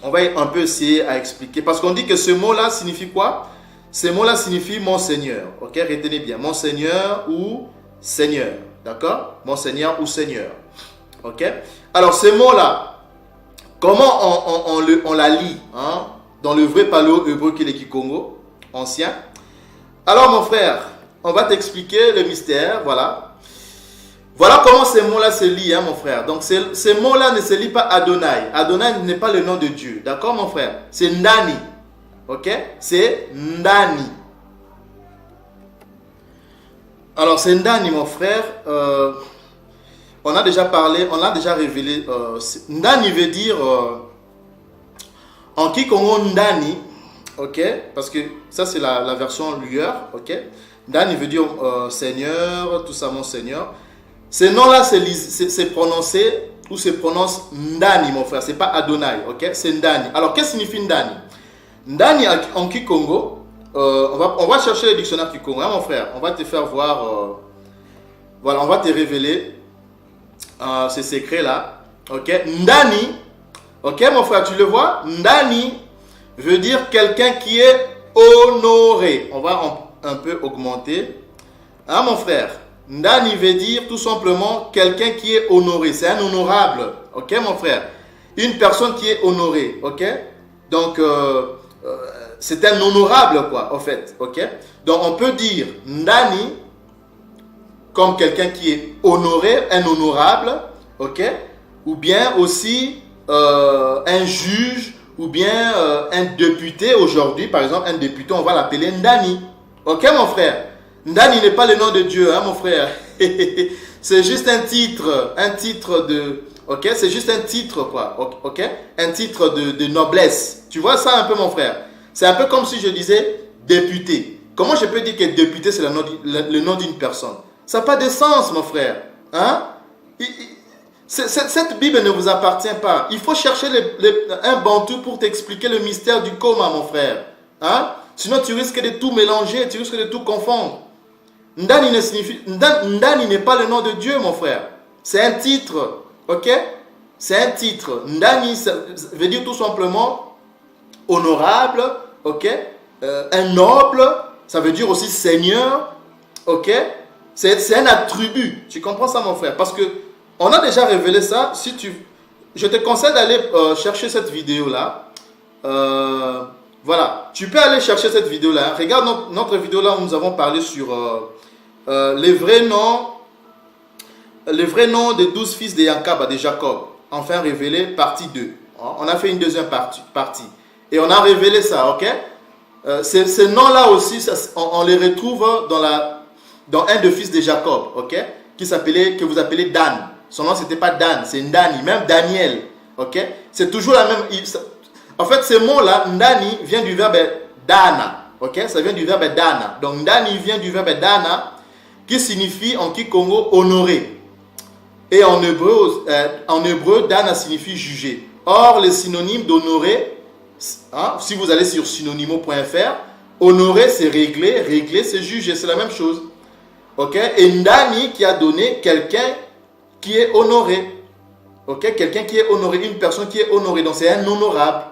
On va un peu essayer à expliquer, parce qu'on dit que ce mot-là signifie quoi? Ce mot-là signifie mon Seigneur. Ok, retenez bien, mon Seigneur ou Seigneur. D'accord? Mon Seigneur ou Seigneur. Ok. Alors, ces mots-là, comment on la lit hein, dans le vrai paléo-hébreu qui est le Kikongo ancien? Alors, mon frère, on va t'expliquer le mystère. Voilà. Voilà comment ces mots-là se lient, hein, mon frère. Donc, ces mots-là ne se lient pas Adonai. Adonai n'est pas le nom de Dieu. D'accord, mon frère? C'est Ndani. Ok? C'est Ndani. Alors, c'est Ndani, mon frère. On a déjà parlé, on a déjà révélé. Ndani veut dire, en Kikongo, Ndani, ok? Parce que ça, c'est la version lueur, ok? Ndani veut dire Seigneur, tout ça, mon Seigneur. Ce nom-là, c'est prononcé, ou se prononce Ndani, mon frère. C'est pas Adonai, ok? C'est Ndani. Alors, qu'est-ce que signifie Ndani? Ndani, en Kikongo, on va chercher le dictionnaire Kikongo, hein, mon frère. On va te faire voir, voilà, on va te révéler ces secrets-là, ok? Ndani, ok, mon frère, tu le vois? Ndani veut dire quelqu'un qui est honoré. On va un peu augmenter. Hein, mon frère? Ndani veut dire tout simplement quelqu'un qui est honoré. C'est un honorable. Ok, mon frère? Une personne qui est honorée. Ok? Donc, c'est un honorable, quoi, en fait. Ok? Donc, on peut dire Ndani comme quelqu'un qui est honoré, un honorable. Ok? Ou bien aussi un juge, ou bien un député aujourd'hui. Par exemple, un député, on va l'appeler Ndani. Ok, mon frère? Ndani n'est pas le nom de Dieu, hein, mon frère. C'est juste un titre de... Ok, c'est juste un titre, quoi. Ok, un titre de noblesse. Tu vois ça un peu, mon frère? C'est un peu comme si je disais député. Comment je peux dire que député, c'est le nom d'une personne? Ça n'a pas de sens, mon frère. Hein? Cette Bible ne vous appartient pas. Il faut chercher un bantou pour t'expliquer le mystère du coma, mon frère. Hein? Sinon, tu risques de tout mélanger, tu risques de tout confondre. Ndani n'est pas le nom de Dieu, mon frère. C'est un titre. Ok? C'est un titre. Ndani ça veut dire tout simplement honorable. Ok? Un noble. Ça veut dire aussi seigneur. Ok? C'est un attribut. Tu comprends ça, mon frère? Parce que on a déjà révélé ça. Je te conseille d'aller chercher cette vidéo-là. Voilà. Tu peux aller chercher cette vidéo-là. Regarde notre vidéo-là où nous avons parlé sur... les vrais noms des 12 fils de Yankaba, de Jacob, enfin révélé, partie 2. On a fait une deuxième partie. Et on a révélé ça, ok? Ces noms-là aussi, on les retrouve dans un des fils de Jacob, ok? Que vous appelez Dan. Son nom, c'était pas Dan, c'est Ndani, même Daniel, ok? C'est toujours la même... En fait, ce mot-là, Ndani, vient du verbe Dana, ok? Ça vient du verbe Dana. Donc, Ndani vient du verbe Dana, qui signifie en Kikongo honoré. Et en hébreu, Dana signifie juger. Or, les synonymes d'honoré, hein, si vous allez sur synonymo.fr, honoré c'est régler c'est juger, c'est la même chose. Ok? Et Ndani qui a donné quelqu'un qui est honoré. Ok? Quelqu'un qui est honoré, une personne qui est honorée, donc c'est un honorable.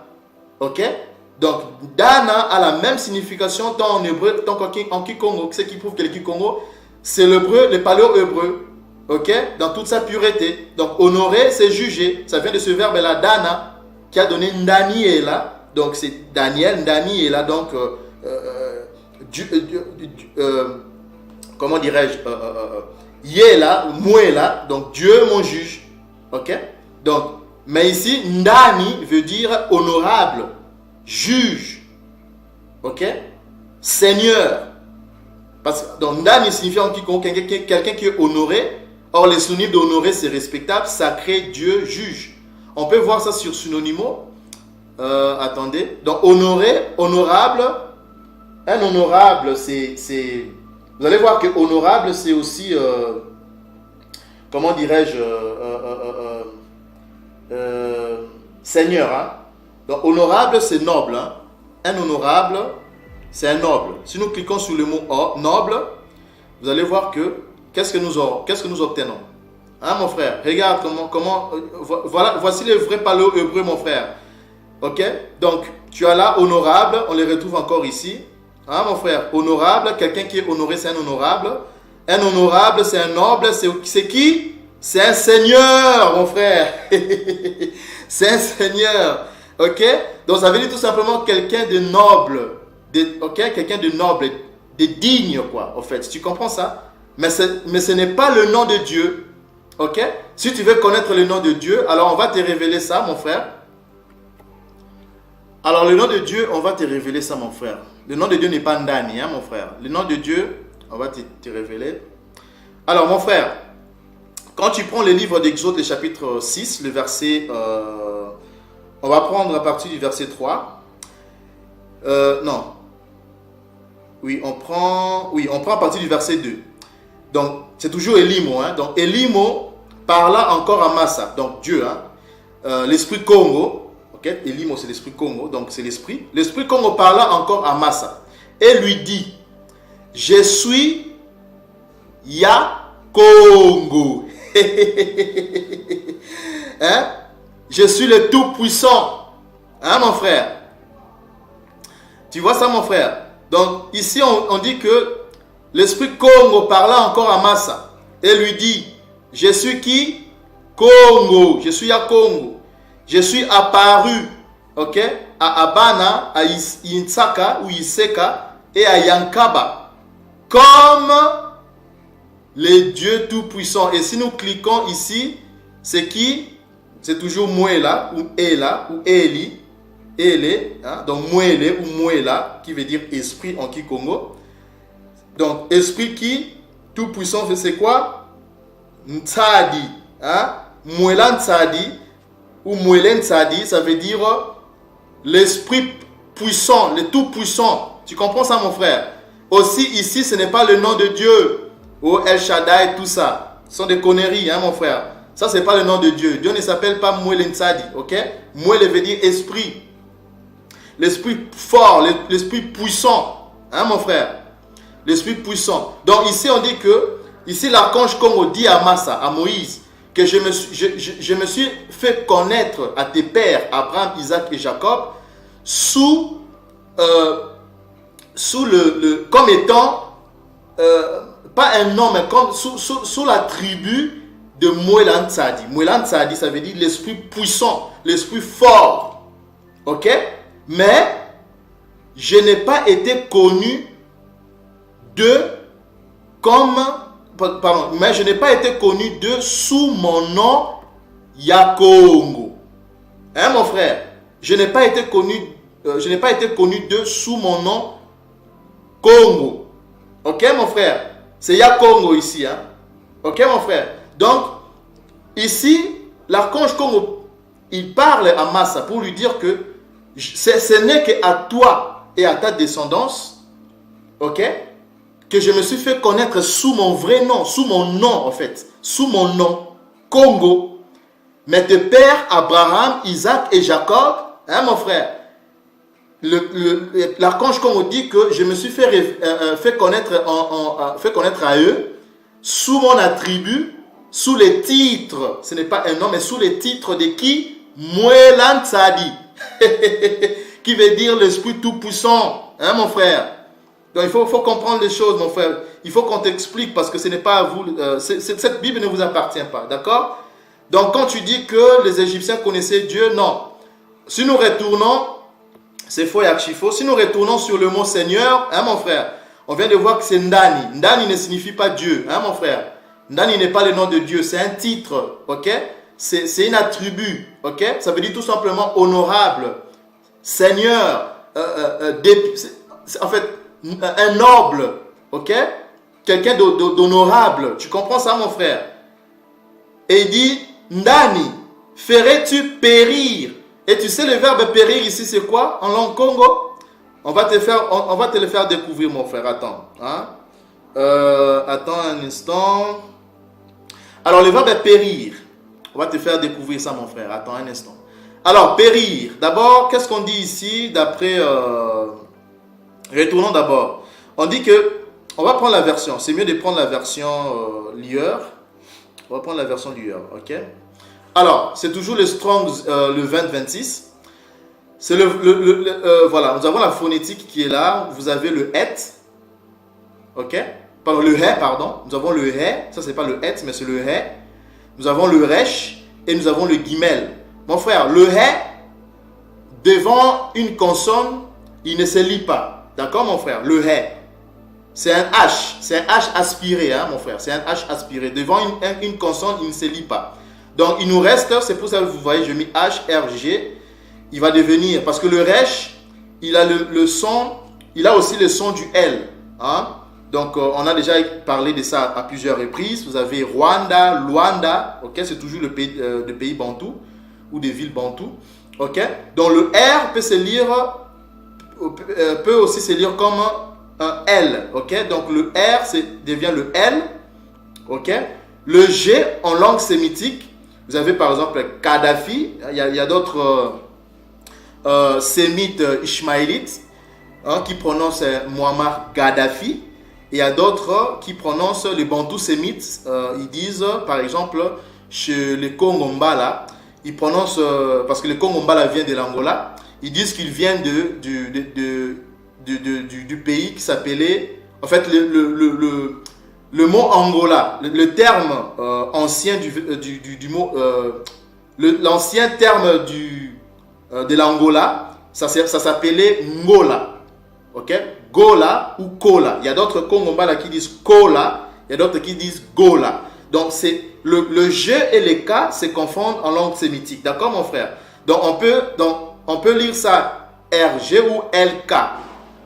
Ok? Donc, Dana a la même signification tant en hébreu, tant qu'en Kikongo. Ce qui prouve que le Kikongo, c'est le paléo-hébreu, ok, dans toute sa pureté. Donc, honorer, c'est juger. Ça vient de ce verbe-là, Dana, qui a donné Ndani est là. Donc, c'est Daniel, Ndani est là. Donc, comment dirais-je, Yé là, Moué là. Donc, Dieu, mon juge. Ok. Donc, mais ici, Ndani veut dire honorable, juge. Ok. Seigneur. Parce que donc, Ndani signifie en quiconque quelqu'un qui est honoré. Or, les synonymes d'honoré, c'est respectable, sacré, Dieu, juge. On peut voir ça sur synonymo. Attendez. Donc, honoré, honorable. Un honorable, c'est... Vous allez voir que honorable, c'est aussi... comment dirais-je seigneur. Hein? Donc, honorable, c'est noble. Hein? Un honorable... c'est un noble. Si nous cliquons sur le mot noble, vous allez voir que qu'est-ce que nous obtenons. Hein, mon frère? Regarde voici le vrai paléo-hébreu, mon frère. Ok? Donc, tu as là honorable, on les retrouve encore ici. Hein, mon frère? Honorable, quelqu'un qui est honoré, c'est un honorable. Un honorable, c'est un noble. C'est qui? C'est un seigneur, mon frère. C'est un seigneur. Ok? Donc, ça veut dire tout simplement quelqu'un de noble. Quelqu'un de noble, de digne, quoi, en fait. Tu comprends ça? Mais ce n'est pas le nom de Dieu. Ok? Si tu veux connaître le nom de Dieu, alors on va te révéler ça, mon frère. Alors, le nom de Dieu, on va te révéler ça, mon frère. Le nom de Dieu n'est pas Ndani, hein, mon frère. Le nom de Dieu, on va te révéler. Alors, mon frère, quand tu prends le livre d'Exode, le chapitre 6, le verset... on va prendre à partir du verset 3. Non. Oui, on prend à partir du verset 2. Donc, c'est toujours Elimo. Hein? Donc, Elimo parla encore à Massa. Donc, Dieu, hein? L'esprit Congo. Ok? Elimo, c'est l'esprit Congo. Donc, c'est l'esprit. L'esprit Congo parla encore à Massa. Et lui dit, je suis Ya Congo. Hein? Je suis le Tout-Puissant. Hein, mon frère? Tu vois ça, mon frère? Donc, ici, on dit que l'esprit Congo parla encore à Massa et lui dit, je suis qui? Congo. Je suis à Congo. Je suis apparu, ok, à Abana, à Isaka ou Iseka et à Yankaba comme les dieux tout-puissants. Et si nous cliquons ici, c'est qui? C'est toujours Mouela ou Ela ou Eli. Ele, hein? Donc Mouele ou Mouela, qui veut dire esprit en Kikongo. Donc esprit qui, tout puissant, c'est quoi? Ntsadi, hein? Mouela Ntsadi ou Mouele Ntsadi, ça veut dire l'esprit puissant, le tout puissant. Tu comprends ça, mon frère? Aussi ici, ce n'est pas le nom de Dieu, ou El Shaddai, tout ça. Ce sont des conneries, hein, mon frère. Ça, ce n'est pas le nom de Dieu. Dieu ne s'appelle pas Mouele Ntsadi, ok? Mouele veut dire esprit. L'esprit fort, l'esprit puissant. Hein, mon frère? L'esprit puissant. Donc ici, on dit que, ici, l'archange Congo dit à Massa, à Moïse, que je me suis fait connaître à tes pères, Abraham, Isaac et Jacob, sous comme étant, pas un nom, mais comme sous la tribu de Mouela Ntsadi. Mouela Ntsadi, ça veut dire l'esprit puissant, l'esprit fort. Ok? Mais je n'ai pas été connu mais je n'ai pas été connu sous mon nom Yakongo. Hein, mon frère? Je n'ai pas été connu sous mon nom Congo. Ok, mon frère? C'est Yakongo ici, hein? Ok, mon frère? Donc, ici, l'archange Congo, il parle à Massa pour lui dire que ce n'est qu'à toi et à ta descendance, ok, que je me suis fait connaître sous mon vrai nom, sous mon nom en fait, sous mon nom, Congo. Mais tes pères, Abraham, Isaac et Jacob, hein, mon frère, l'archange Congo dit que je me suis fait connaître à eux sous mon attribut, sous les titres, ce n'est pas un nom, mais sous les titres de qui? Mouela Ntsadi. Qui veut dire l'esprit tout puissant, hein, mon frère? Donc il faut comprendre les choses, mon frère. Il faut qu'on t'explique parce que ce n'est pas à vous. Cette Bible ne vous appartient pas, d'accord? Donc quand tu dis que les Égyptiens connaissaient Dieu, non. Si nous retournons, c'est faux et archi-faux. Si nous retournons sur le mot Seigneur, hein, mon frère, on vient de voir que c'est Ndani. Ndani ne signifie pas Dieu, hein, mon frère. Ndani n'est pas le nom de Dieu, c'est un titre, ok? C'est un attribut, ok? Ça veut dire tout simplement honorable, Seigneur, en fait, un noble, ok? Quelqu'un d'honorable. Tu comprends ça, mon frère? Et il dit, Ndani, ferais-tu périr? Et tu sais, le verbe périr ici, c'est quoi? En langue Congo? On va te le faire découvrir, mon frère. Attends. Hein? Attends un instant. Alors, le verbe est périr. On va te faire découvrir ça, mon frère. Attends un instant. Alors, périr. D'abord, qu'est-ce qu'on dit ici d'après... Retournons d'abord. On dit que... On va prendre la version. C'est mieux de prendre la version Lieur. On va prendre la version Lieur, ok? Alors, c'est toujours le Strong, le 20-26. C'est voilà, nous avons la phonétique qui est là. Vous avez le et. Ok? Pardon, le he, pardon. Nous avons le he. Ça, c'est pas le et, mais c'est le he. Nous avons le resh et nous avons le guimel. Mon frère, le he, devant une consonne, il ne se lit pas. D'accord, mon frère? Le he. C'est un H. C'est un H aspiré, hein, mon frère. C'est un H aspiré. Devant une consonne, il ne se lit pas. Donc, il nous reste, c'est pour ça que vous voyez, je mets H, R, G. Il va devenir, parce que le resh, il a le son, il a aussi le son du L. Hein? Donc, on a déjà parlé de ça à plusieurs reprises. Vous avez Rwanda, Luanda, ok, c'est toujours le pays bantou ou des villes bantou, ok. Donc, le R peut se lire, peut aussi se lire comme un L, ok. Donc, le R devient le L, ok. Le G en langue sémitique, vous avez par exemple Kadhafi, il y a d'autres sémites ishmaélites qui prononcent Muammar Gaddafi. Et il y a d'autres qui prononcent les bantous sémites. Ils disent, par exemple, chez les Kongombala, ils prononcent, parce que le Kongombala vient de l'Angola, ils disent qu'il vient du pays qui s'appelait, en fait, le mot Angola, le terme ancien du mot, l'ancien terme de l'Angola, ça s'appelait Ngola. Ok, Gola ou Kola. Il y a d'autres Kongombala qui disent Kola, il y a d'autres qui disent Gola. Donc, c'est le G et les K se confondent en langue sémitique. D'accord, mon frère? Donc, on peut lire ça RG ou LK,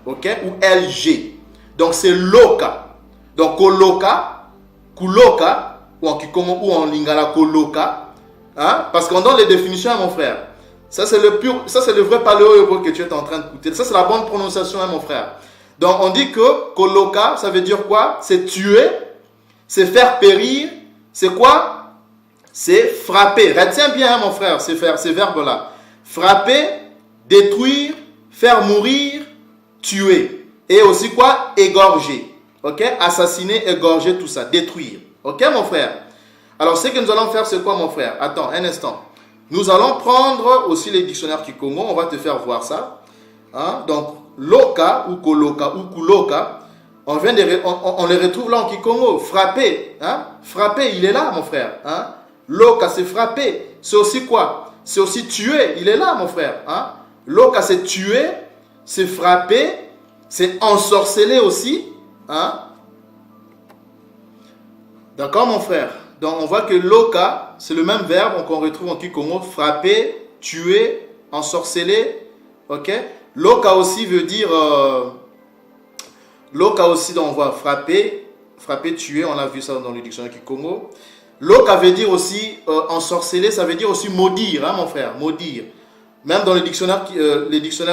ok, ou LG. Donc, c'est Loka. Donc, Koloka, Kuloka, ou en Kikongo ou en Lingala, Koloka. Hein? Parce qu'on donne les définitions, mon frère. Ça, c'est le vrai paléo-hébreu que tu es en train d'écouter. Ça, c'est la bonne prononciation, hein, mon frère. Donc, on dit que Koloka, ça veut dire quoi? C'est tuer, c'est faire périr, c'est quoi? C'est frapper. Retiens bien, hein, mon frère, ces verbes-là. Frapper, détruire, faire mourir, tuer. Et aussi quoi? Égorger. Ok? Assassiner, égorger, tout ça. Détruire. Ok, mon frère? Alors, ce que nous allons faire, c'est quoi, mon frère? Attends, un instant. Nous allons prendre aussi les dictionnaires Kikongo. On va te faire voir ça. Hein? Donc, Loka ou Koloka ou Kuloka, on les retrouve là en Kikongo. Frapper. Hein? Frapper, il est là, mon frère. Hein? Loka, c'est frapper. C'est aussi quoi? C'est aussi tuer. Il est là, mon frère. Hein? Loka, c'est tuer. C'est frapper. C'est ensorceler aussi. Hein? D'accord, mon frère? Donc, on voit que Loka, c'est le même verbe qu'on retrouve en Kikongo. Frapper, tuer, ensorceler. Ok? Loka aussi veut dire... Loka aussi, donc on voit frapper, tuer. On a vu ça dans le dictionnaire Kikongo. Loka veut dire aussi ensorceler. Ça veut dire aussi maudire, hein, mon frère? Maudire. Même dans les dictionnaires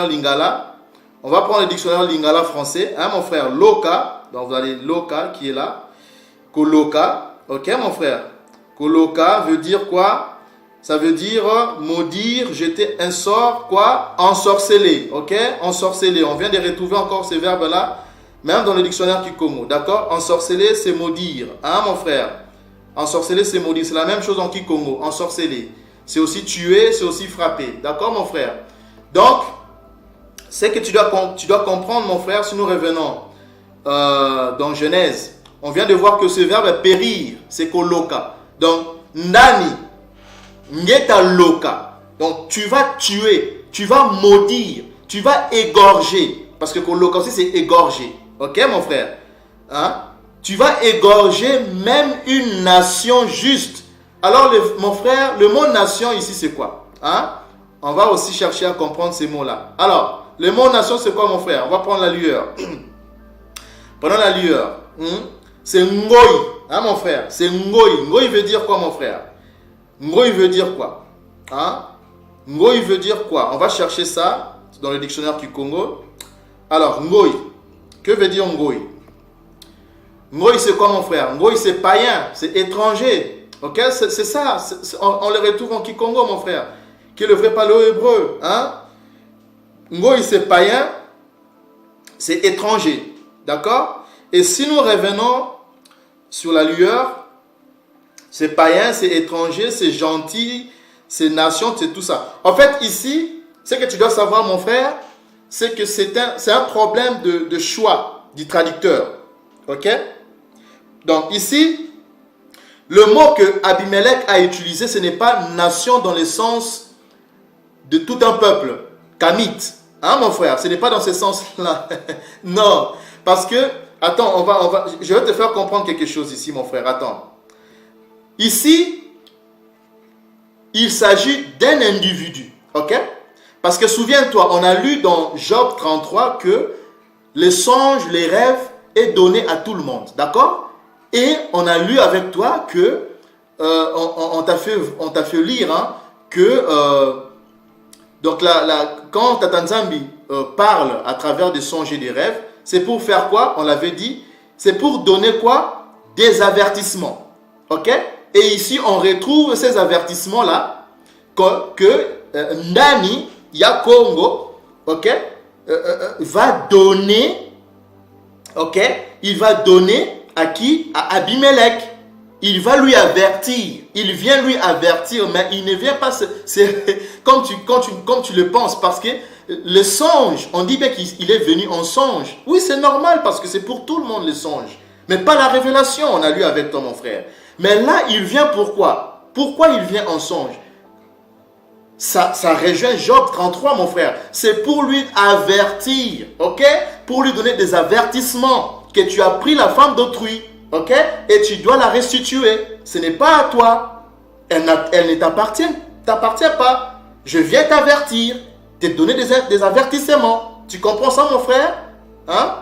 Lingala. On va prendre le dictionnaire Lingala français. Hein, mon frère? Loka. Donc, vous avez Loka qui est là. Koloka. Ok, mon frère? Koloka veut dire quoi? Ça veut dire maudire, jeter un sort, quoi? Ensorceler. Ok? Ensorceler. On vient de retrouver encore ces verbes-là, même dans le dictionnaire Kikongo. D'accord? Ensorceler, c'est maudire. Hein, mon frère? Ensorceler, c'est maudire. C'est la même chose en Kikongo. Ensorceler. C'est aussi tuer, c'est aussi frapper. D'accord, mon frère? Donc, c'est que tu dois comprendre, mon frère, si nous revenons dans Genèse. On vient de voir que ce verbe est périr, c'est koloka. Donc, nani, ngeta loka. Donc, tu vas tuer, tu vas maudire, tu vas égorger. Parce que koloka aussi, c'est égorger. Ok, mon frère? Hein? Tu vas égorger même une nation juste. Alors, mon frère, le mot nation ici, c'est quoi? Hein? On va aussi chercher à comprendre ces mots-là. Alors, le mot nation, c'est quoi, mon frère? On va prendre la lueur. Prenons la lueur. C'est Ngoï, hein, mon frère? C'est Ngoï. Ngoï veut dire quoi, mon frère? Ngoï veut dire quoi? Hein? Ngoï veut dire quoi? On va chercher ça dans le dictionnaire du Congo. Alors, Ngoï. Que veut dire Ngoï? Ngoï, c'est quoi, mon frère? Ngoï, c'est païen, c'est étranger. Ok? C'est ça. On le retrouve en Kikongo, mon frère, qui est le vrai paléo-hébreu. Hein? Ngoï, c'est païen, c'est étranger. D'accord? Et si nous revenons sur la lueur, c'est païen, c'est étranger, c'est gentil, c'est nation, c'est tout ça. En fait, ici, ce que tu dois savoir, mon frère, c'est que c'est un problème de choix du traducteur. Ok? Donc ici, le mot que Abimelech a utilisé, ce n'est pas nation dans le sens de tout un peuple, kamite. Hein, mon frère? Ce n'est pas dans ce sens-là. Non, parce que attends, je vais te faire comprendre quelque chose ici, mon frère. Attends. Ici, il s'agit d'un individu. Ok? Parce que souviens-toi, on a lu dans Job 33 que les songes, les rêves est donné à tout le monde. D'accord? Et on a lu avec toi que, on t'a fait lire, hein, que, donc quand Tata Nzambi parle à travers des songes et des rêves, c'est pour faire quoi? On l'avait dit, c'est pour donner quoi? Des avertissements. Ok? Et ici, on retrouve ces avertissements-là que Ndani, ya Congo, ok, va donner, ok, il va donner à qui? À Abimelech. Il va lui avertir. Il vient lui avertir, mais il ne vient pas... comme tu le penses, parce que le songe, on dit bien qu'il est venu en songe. Oui, c'est normal, parce que c'est pour tout le monde le songe. Mais pas la révélation, on a lu avec toi, mon frère. Mais là, il vient pourquoi? Pourquoi il vient en songe? Ça rejoint Job 33, mon frère. C'est pour lui avertir, ok? Pour lui donner des avertissements que tu as pris la femme d'autrui, ok? Et tu dois la restituer. Ce n'est pas à toi. Elle ne t'appartient pas. Je viens t'avertir, te donner des avertissements. Tu comprends ça, mon frère? Hein?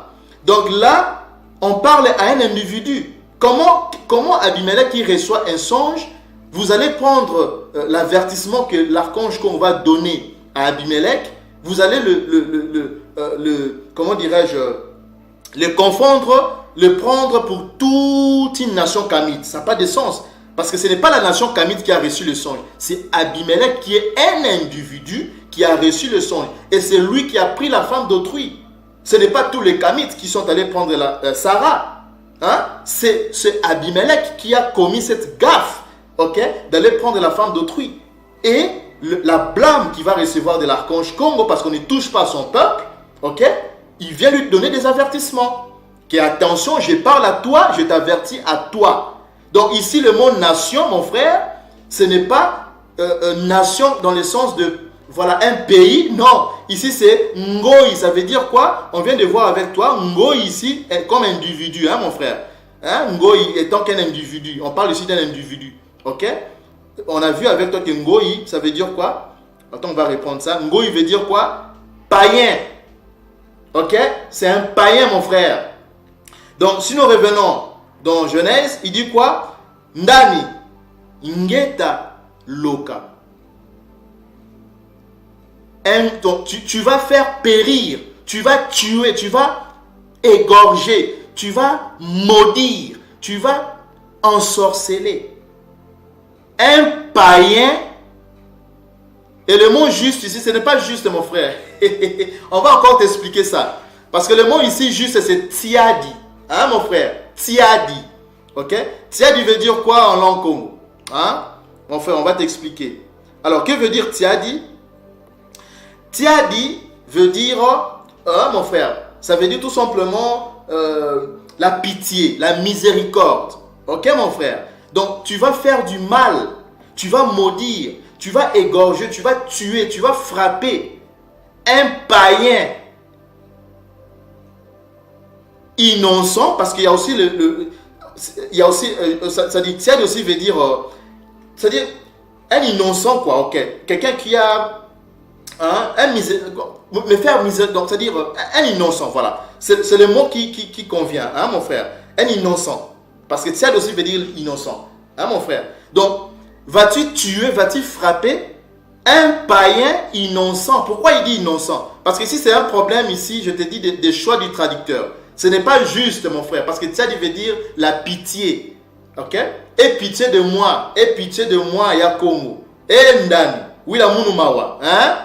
Donc là, on parle à un individu. Comment Abimelech qui reçoit un songe? Vous allez prendre l'avertissement que l'archange qu'on va donner à Abimelech, vous allez comment dirais-je, le confondre, le prendre pour toute une nation kamite. Ça n'a pas de sens. Parce que ce n'est pas la nation kamite qui a reçu le songe. C'est Abimelech qui est un individu qui a reçu le songe. Et c'est lui qui a pris la femme d'autrui. Ce n'est pas tous les kamites qui sont allés prendre Sarah. Hein? C'est Abimelech qui a commis cette gaffe. Okay, d'aller prendre la femme d'autrui. Et la blâme qu'il va recevoir de l'archange Congo, parce qu'on ne touche pas à son peuple, okay, il vient lui donner des avertissements. Que attention, je parle à toi, je t'avertis à toi. Donc ici, le mot nation, mon frère, ce n'est pas nation dans le sens de, voilà, un pays. Non, ici c'est Ngoi. Ça veut dire quoi? On vient de voir avec toi, Ngoi ici, est comme individu, hein, mon frère. Hein? Ngoi étant qu'un individu. On parle ici d'un individu. Ok? On a vu avec toi que Ngoi, ça veut dire quoi? Attends, on va répondre ça. Ngoi veut dire quoi? Païen. Ok? C'est un païen, mon frère. Donc, si nous revenons dans Genèse, il dit quoi? Ndani, Ngeta, Loka. Donc, tu vas faire périr, tu vas tuer, tu vas égorger, tu vas maudire, tu vas ensorceler. Un païen, et le mot juste ici, ce n'est pas juste, mon frère. On va encore t'expliquer ça. Parce que le mot ici, juste, c'est tiadi. Hein, mon frère? Tiadi. Ok? Tiadi veut dire quoi en langue Congo? Hein? Mon frère, on va t'expliquer. Alors, que veut dire tiadi? Tiadi veut dire, mon frère, ça veut dire tout simplement la pitié, la miséricorde. Ok, mon frère? Donc, tu vas faire du mal, tu vas maudire, tu vas égorger, tu vas tuer, tu vas frapper un païen innocent, parce qu'il y a aussi il y a aussi, ça dit, tiède aussi veut dire, c'est-à-dire un innocent, quoi, ok, quelqu'un qui a me faire misère, donc c'est-à-dire un innocent, voilà, c'est le mot qui convient, hein, mon frère, un innocent. Parce que tiède aussi veut dire innocent. Hein, mon frère? Donc, vas-tu tuer, vas-tu frapper un païen innocent? Pourquoi il dit innocent? Parce que si c'est un problème ici, je te dis des choix du traducteur. Ce n'est pas juste, mon frère. Parce que tiède veut dire la pitié. Ok? Et pitié de moi. Et pitié de moi, Yakongo. Et Ndani. Oui, la Mounumawa. Hein?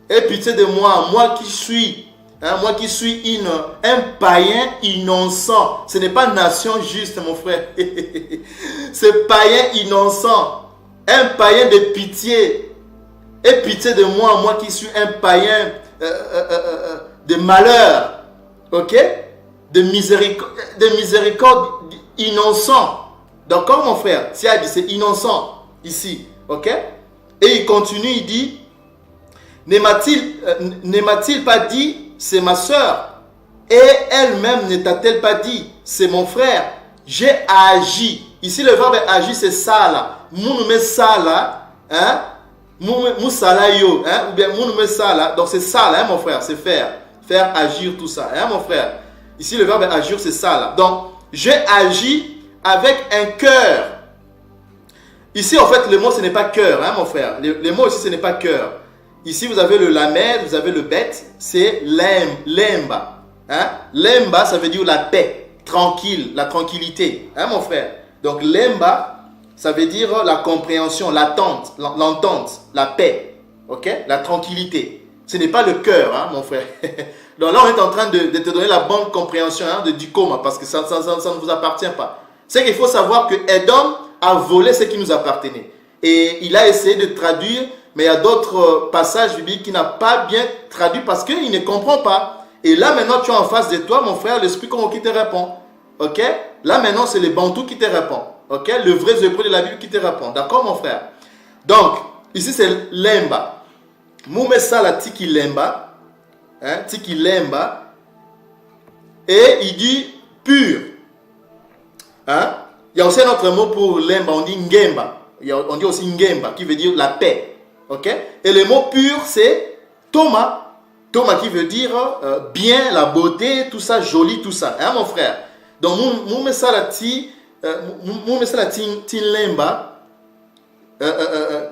Et pitié de moi, moi qui suis... Hein, moi qui suis un païen innocent. Ce n'est pas nation juste, mon frère. C'est païen innocent. Un païen de pitié. Et pitié de moi, moi qui suis un païen de malheur. Ok? De miséricorde innocent. D'accord, mon frère? Si elle dit c'est innocent ici. Ok? Et il continue, il dit, ne m'a-t-il pas dit c'est ma soeur, et elle-même ne t'a-t-elle pas dit c'est mon frère? J'ai agi. Ici le verbe agir c'est ça là. Mounume ça là, hein? Moussala yo, hein? Ou bien mounume ça là. Donc c'est ça là, hein, mon frère, c'est faire agir tout ça, hein, mon frère? Ici, le verbe agir, c'est ça là. Donc, j'ai agi avec un cœur. Ici, en fait, le mot, ce n'est pas cœur, hein, mon frère. Le mot ici, ce n'est pas cœur. Ici, vous avez le lamed, vous avez le bête, c'est lemba. Hein? Lemba, ça veut dire la paix, tranquille, la tranquillité. Hein, mon frère? Donc, lemba, ça veut dire la compréhension, l'attente, l'entente, la paix. Ok? La tranquillité. Ce n'est pas le cœur, hein, mon frère. Donc là, on est en train de te donner la bonne compréhension hein, du coma, parce que ça ne vous appartient pas. C'est qu'il faut savoir que Edom a volé ce qui nous appartenait. Et il a essayé de traduire, mais il y a d'autres passages bibliques qu'il n'a pas bien traduit parce qu'il ne comprend pas. Et là, maintenant, tu es en face de toi, mon frère, l'esprit Congo qui te répond. Ok? Là, maintenant, c'est le Bantou qui te répond. Ok? Le vrai hébreu de la Bible qui te répond. D'accord, mon frère? Donc, ici, c'est lemba. Moume sala tiki lemba. Hein? Tiki lemba. Et il dit pur. Hein? Il y a aussi un autre mot pour lemba, on dit ngemba. On dit aussi ngemba, qui veut dire la paix. Ok? Et le mot pur, c'est Thomas. Thomas qui veut dire bien, la beauté, tout ça, joli, tout ça. Hein, mon frère? Donc, moume sala ti lemba,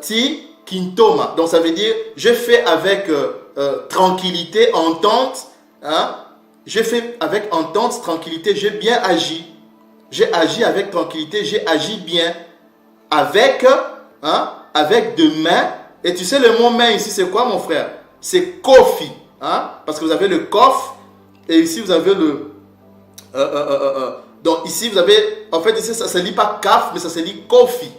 ti kintoma. Donc, ça veut dire, je fais avec tranquillité, entente. Hein? Je fais avec entente, tranquillité, j'ai bien agi. J'ai agi avec tranquillité, j'ai agi bien. Avec de main. Et tu sais, le mot main ici, c'est quoi, mon frère? C'est kofi. Hein? Parce que vous avez le kof. Et ici, vous avez le... donc, ici, vous avez... En fait, ici, ça ne se lit pas kaf, mais ça se lit kofi.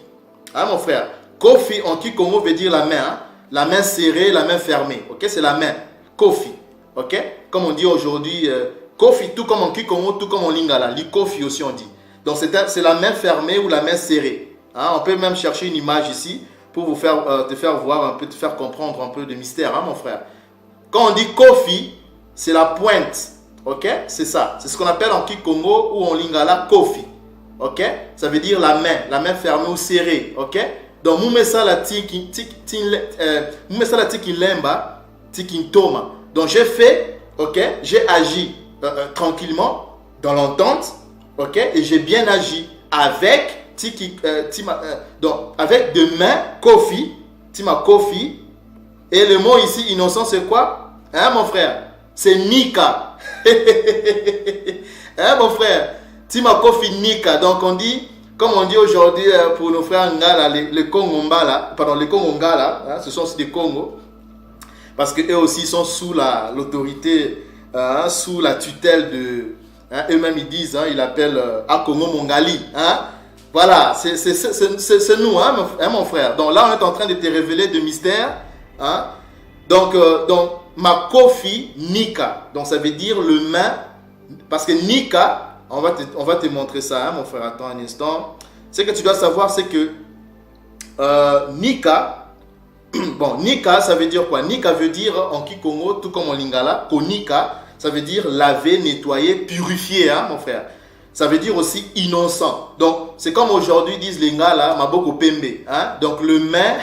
Hein, mon frère? Kofi, en Kikongo, veut dire la main. Hein? La main serrée, la main fermée. Ok? C'est la main. Kofi. Ok? Comme on dit aujourd'hui, kofi, tout comme en Kikongo, tout comme en Lingala. Likofi aussi, on dit. Donc, c'est la main fermée ou la main serrée. Hein? On peut même chercher une image ici pour vous faire, te faire voir un peu, te faire comprendre un peu de mystère, hein, mon frère. Quand on dit kofi, c'est la pointe. Ok? C'est ça. C'est ce qu'on appelle en Kikongo ou en Lingala kofi. Ok? Ça veut dire la main fermée ou serrée. Ok? Donc, moumesa la tiki lemba, tiki toma. Donc, j'ai fait, ok? J'ai agi tranquillement, dans l'entente, ok? Et j'ai bien agi avec donc, avec de main, kofi, tima kofi. Et le mot ici, innocent, c'est quoi? Hein, mon frère? C'est nika. Hein, mon frère? Tima kofi nika. Donc, on dit, comme on dit aujourd'hui pour nos frères Ngala, les Congongala, pardon, les Congongala, hein, ce sont aussi des Congos. Parce qu'eux aussi sont sous l'autorité, sous la tutelle de... Hein, eux-mêmes, ils disent, hein, ils l'appellent Akongo Mongali. Hein? Voilà, c'est nous, hein, mon frère. Donc là, on est en train de te révéler de mystères. Hein? Donc, ma kofi nika. Donc, ça veut dire le main. Parce que nika, on va te montrer ça, hein, mon frère. Attends un instant. Ce que tu dois savoir, c'est que nika, bon, nika, ça veut dire quoi? Nika veut dire en Kikongo, tout comme en Lingala, konika, ça veut dire laver, nettoyer, purifier, hein, mon frère. Ça veut dire aussi innocent. Donc, c'est comme aujourd'hui disent les gars là, maboko pembe. Hein? Donc, le main,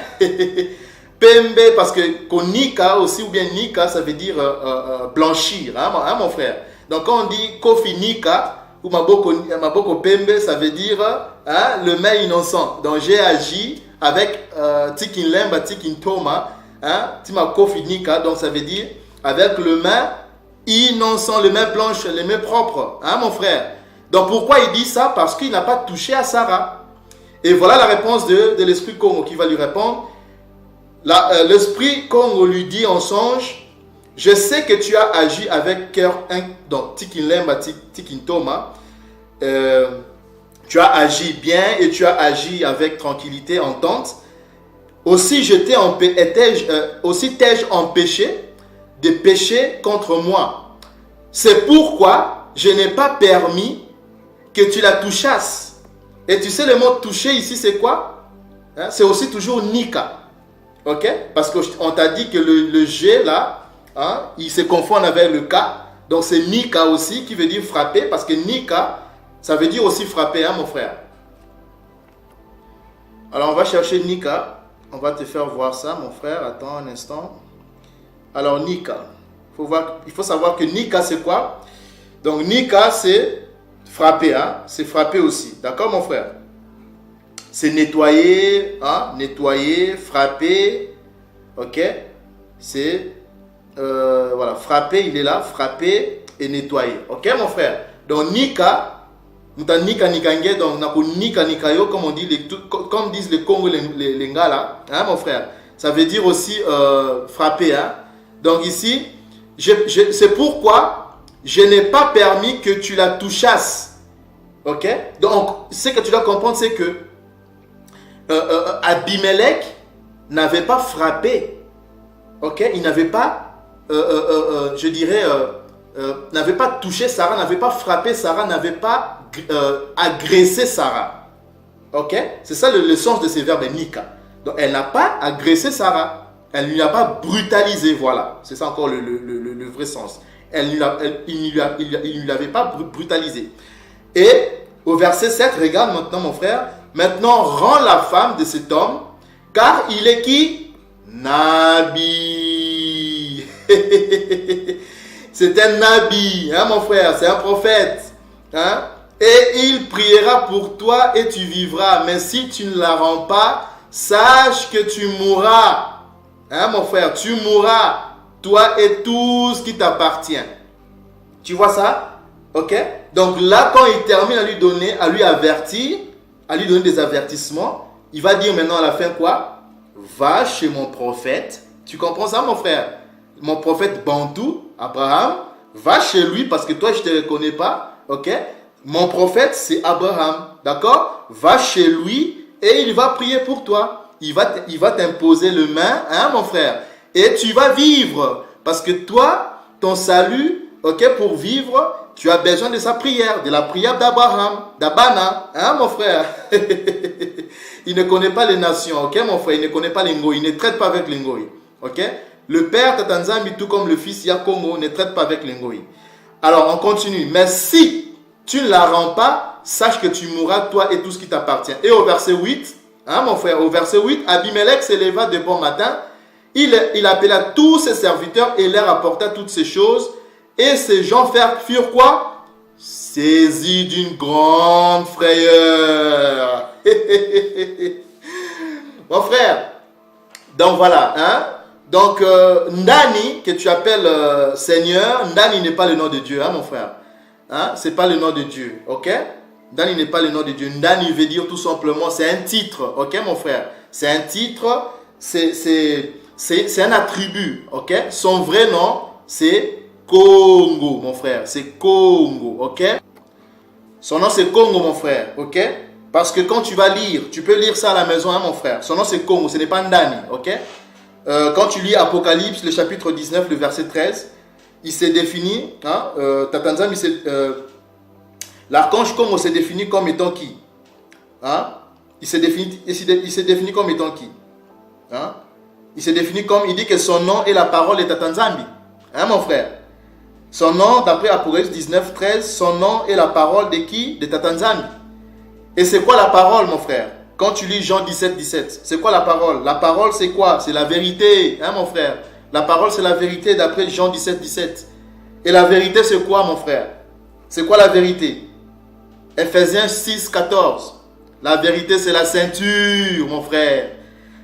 pembe, parce que konika aussi, ou bien nika, ça veut dire blanchir, hein, mon frère. Donc, quand on dit kofi nika, ou maboko pembe, ça veut dire hein, le main innocent. Donc, j'ai agi avec tikin lemba, tikin toma, hein, tima kofi nika, donc ça veut dire avec le main innocent, le main blanche, les mains propres, hein, mon frère. Donc pourquoi il dit ça? Parce qu'il n'a pas touché à Sarah. Et voilà la réponse de l'esprit Congo qui va lui répondre. L'esprit Congo lui dit en songe, je sais que tu as agi avec cœur, donc tikin lemba, tikin toma, tu as agi bien et tu as agi avec tranquillité, entente. Aussi t'ai-je empêché de pécher contre moi. C'est pourquoi je n'ai pas permis que tu la touchasses. Et tu sais le mot toucher ici c'est quoi? Hein? C'est aussi toujours nika. Ok? Parce qu'on t'a dit que le G là, hein, il se confond avec le K. Donc c'est nika aussi qui veut dire frapper. Parce que nika, ça veut dire aussi frapper, hein, mon frère. Alors on va chercher nika. On va te faire voir ça, mon frère. Attends un instant. Alors nika. Il faut savoir que nika c'est quoi? Donc, nika, c'est frapper, hein? C'est frapper aussi. D'accord, mon frère? C'est nettoyer, hein? Nettoyer, frapper. Ok? C'est, voilà, frapper, il est là, frapper et nettoyer. Ok, mon frère? Donc, nika, nika nikange, donc, nako nika nikayo, comme on dit, comme disent les Congo, les Ngala, hein, mon frère? Ça veut dire aussi frapper, hein? Donc, ici, c'est pourquoi je n'ai pas permis que tu la touchasses. Ok? Donc, ce que tu dois comprendre, c'est que Abimelech n'avait pas frappé. Ok? Il n'avait pas, je dirais, n'avait pas touché Sarah, n'avait pas frappé Sarah, n'avait pas agressé Sarah. Ok? C'est ça le sens de ces verbes nika. Donc, elle n'a pas agressé Sarah. Elle ne lui a pas brutalisé, voilà. C'est ça encore le vrai sens. Il ne l'avait pas brutalisé. Et au verset 7, regarde maintenant mon frère. Maintenant, rends la femme de cet homme, car il est qui? Nabi. C'est un Nabi, hein, mon frère, c'est un prophète. Hein? Et il priera pour toi et tu vivras. Mais si tu ne la rends pas, sache que tu mourras. Hein, mon frère, tu mourras, toi et tout ce qui t'appartient. Tu vois ça? Ok? Donc là, quand il termine à lui donner, à lui avertir, à lui donner des avertissements, il va dire maintenant à la fin quoi? Va chez mon prophète. Tu comprends ça, mon frère? Mon prophète Bantou, Abraham, va chez lui parce que toi, je ne te reconnais pas. Ok? Mon prophète, c'est Abraham. D'accord? Va chez lui et il va prier pour toi. Il va t'imposer le main, hein, mon frère. Et tu vas vivre. Parce que toi, ton salut, ok, pour vivre, tu as besoin de sa prière, de la prière d'Abraham, d'Abana, hein, mon frère. Il ne connaît pas les nations, ok, mon frère. Il ne connaît pas les Ngoï. Il ne traite pas avec les Ngoï. Ok. Le père Tatanzambi, tout comme le fils Yakongo, ne traite pas avec les Ngoï. Alors, on continue. Mais si tu ne la rends pas, sache que tu mourras, toi et tout ce qui t'appartient. Et au verset 8, hein, mon frère, au verset 8, Abimelech s'éleva de bon matin, il appela tous ses serviteurs et leur apporta toutes ces choses. Et ces gens furent quoi? Saisis d'une grande frayeur. Mon frère, donc voilà, hein? Donc, Ndani, que tu appelles Seigneur, Ndani n'est pas le nom de Dieu, hein, mon frère? Hein? Ce n'est pas le nom de Dieu, ok? Ndani n'est pas le nom de Dieu. Ndani veut dire tout simplement, c'est un titre, ok, mon frère? C'est un titre, c'est un attribut, ok? Son vrai nom, c'est Congo, mon frère. C'est Congo, ok? Son nom, c'est Congo, mon frère, ok? Parce que quand tu vas lire, tu peux lire ça à la maison, hein, mon frère? Son nom, c'est Congo, ce n'est pas Ndani, ok? Quand tu lis Apocalypse, le chapitre 19, le verset 13, il s'est défini, hein, Tatanzam, l'archange Congo s'est défini comme étant qui? Hein? Il s'est défini comme étant qui? Hein? Il s'est défini comme, il dit que son nom est la parole de Tatanzambi. Hein, mon frère? Son nom, d'après Apocalypse 19, 13, son nom est la parole de qui? De Tatanzambi. Et c'est quoi la parole, mon frère? Quand tu lis Jean 17, 17, c'est quoi la parole? La parole, c'est quoi? C'est la vérité, hein, mon frère? La parole, c'est la vérité d'après Jean 17, 17. Et la vérité, c'est quoi, mon frère? C'est quoi la vérité? Ephésiens 6, 14. La vérité, c'est la ceinture, mon frère.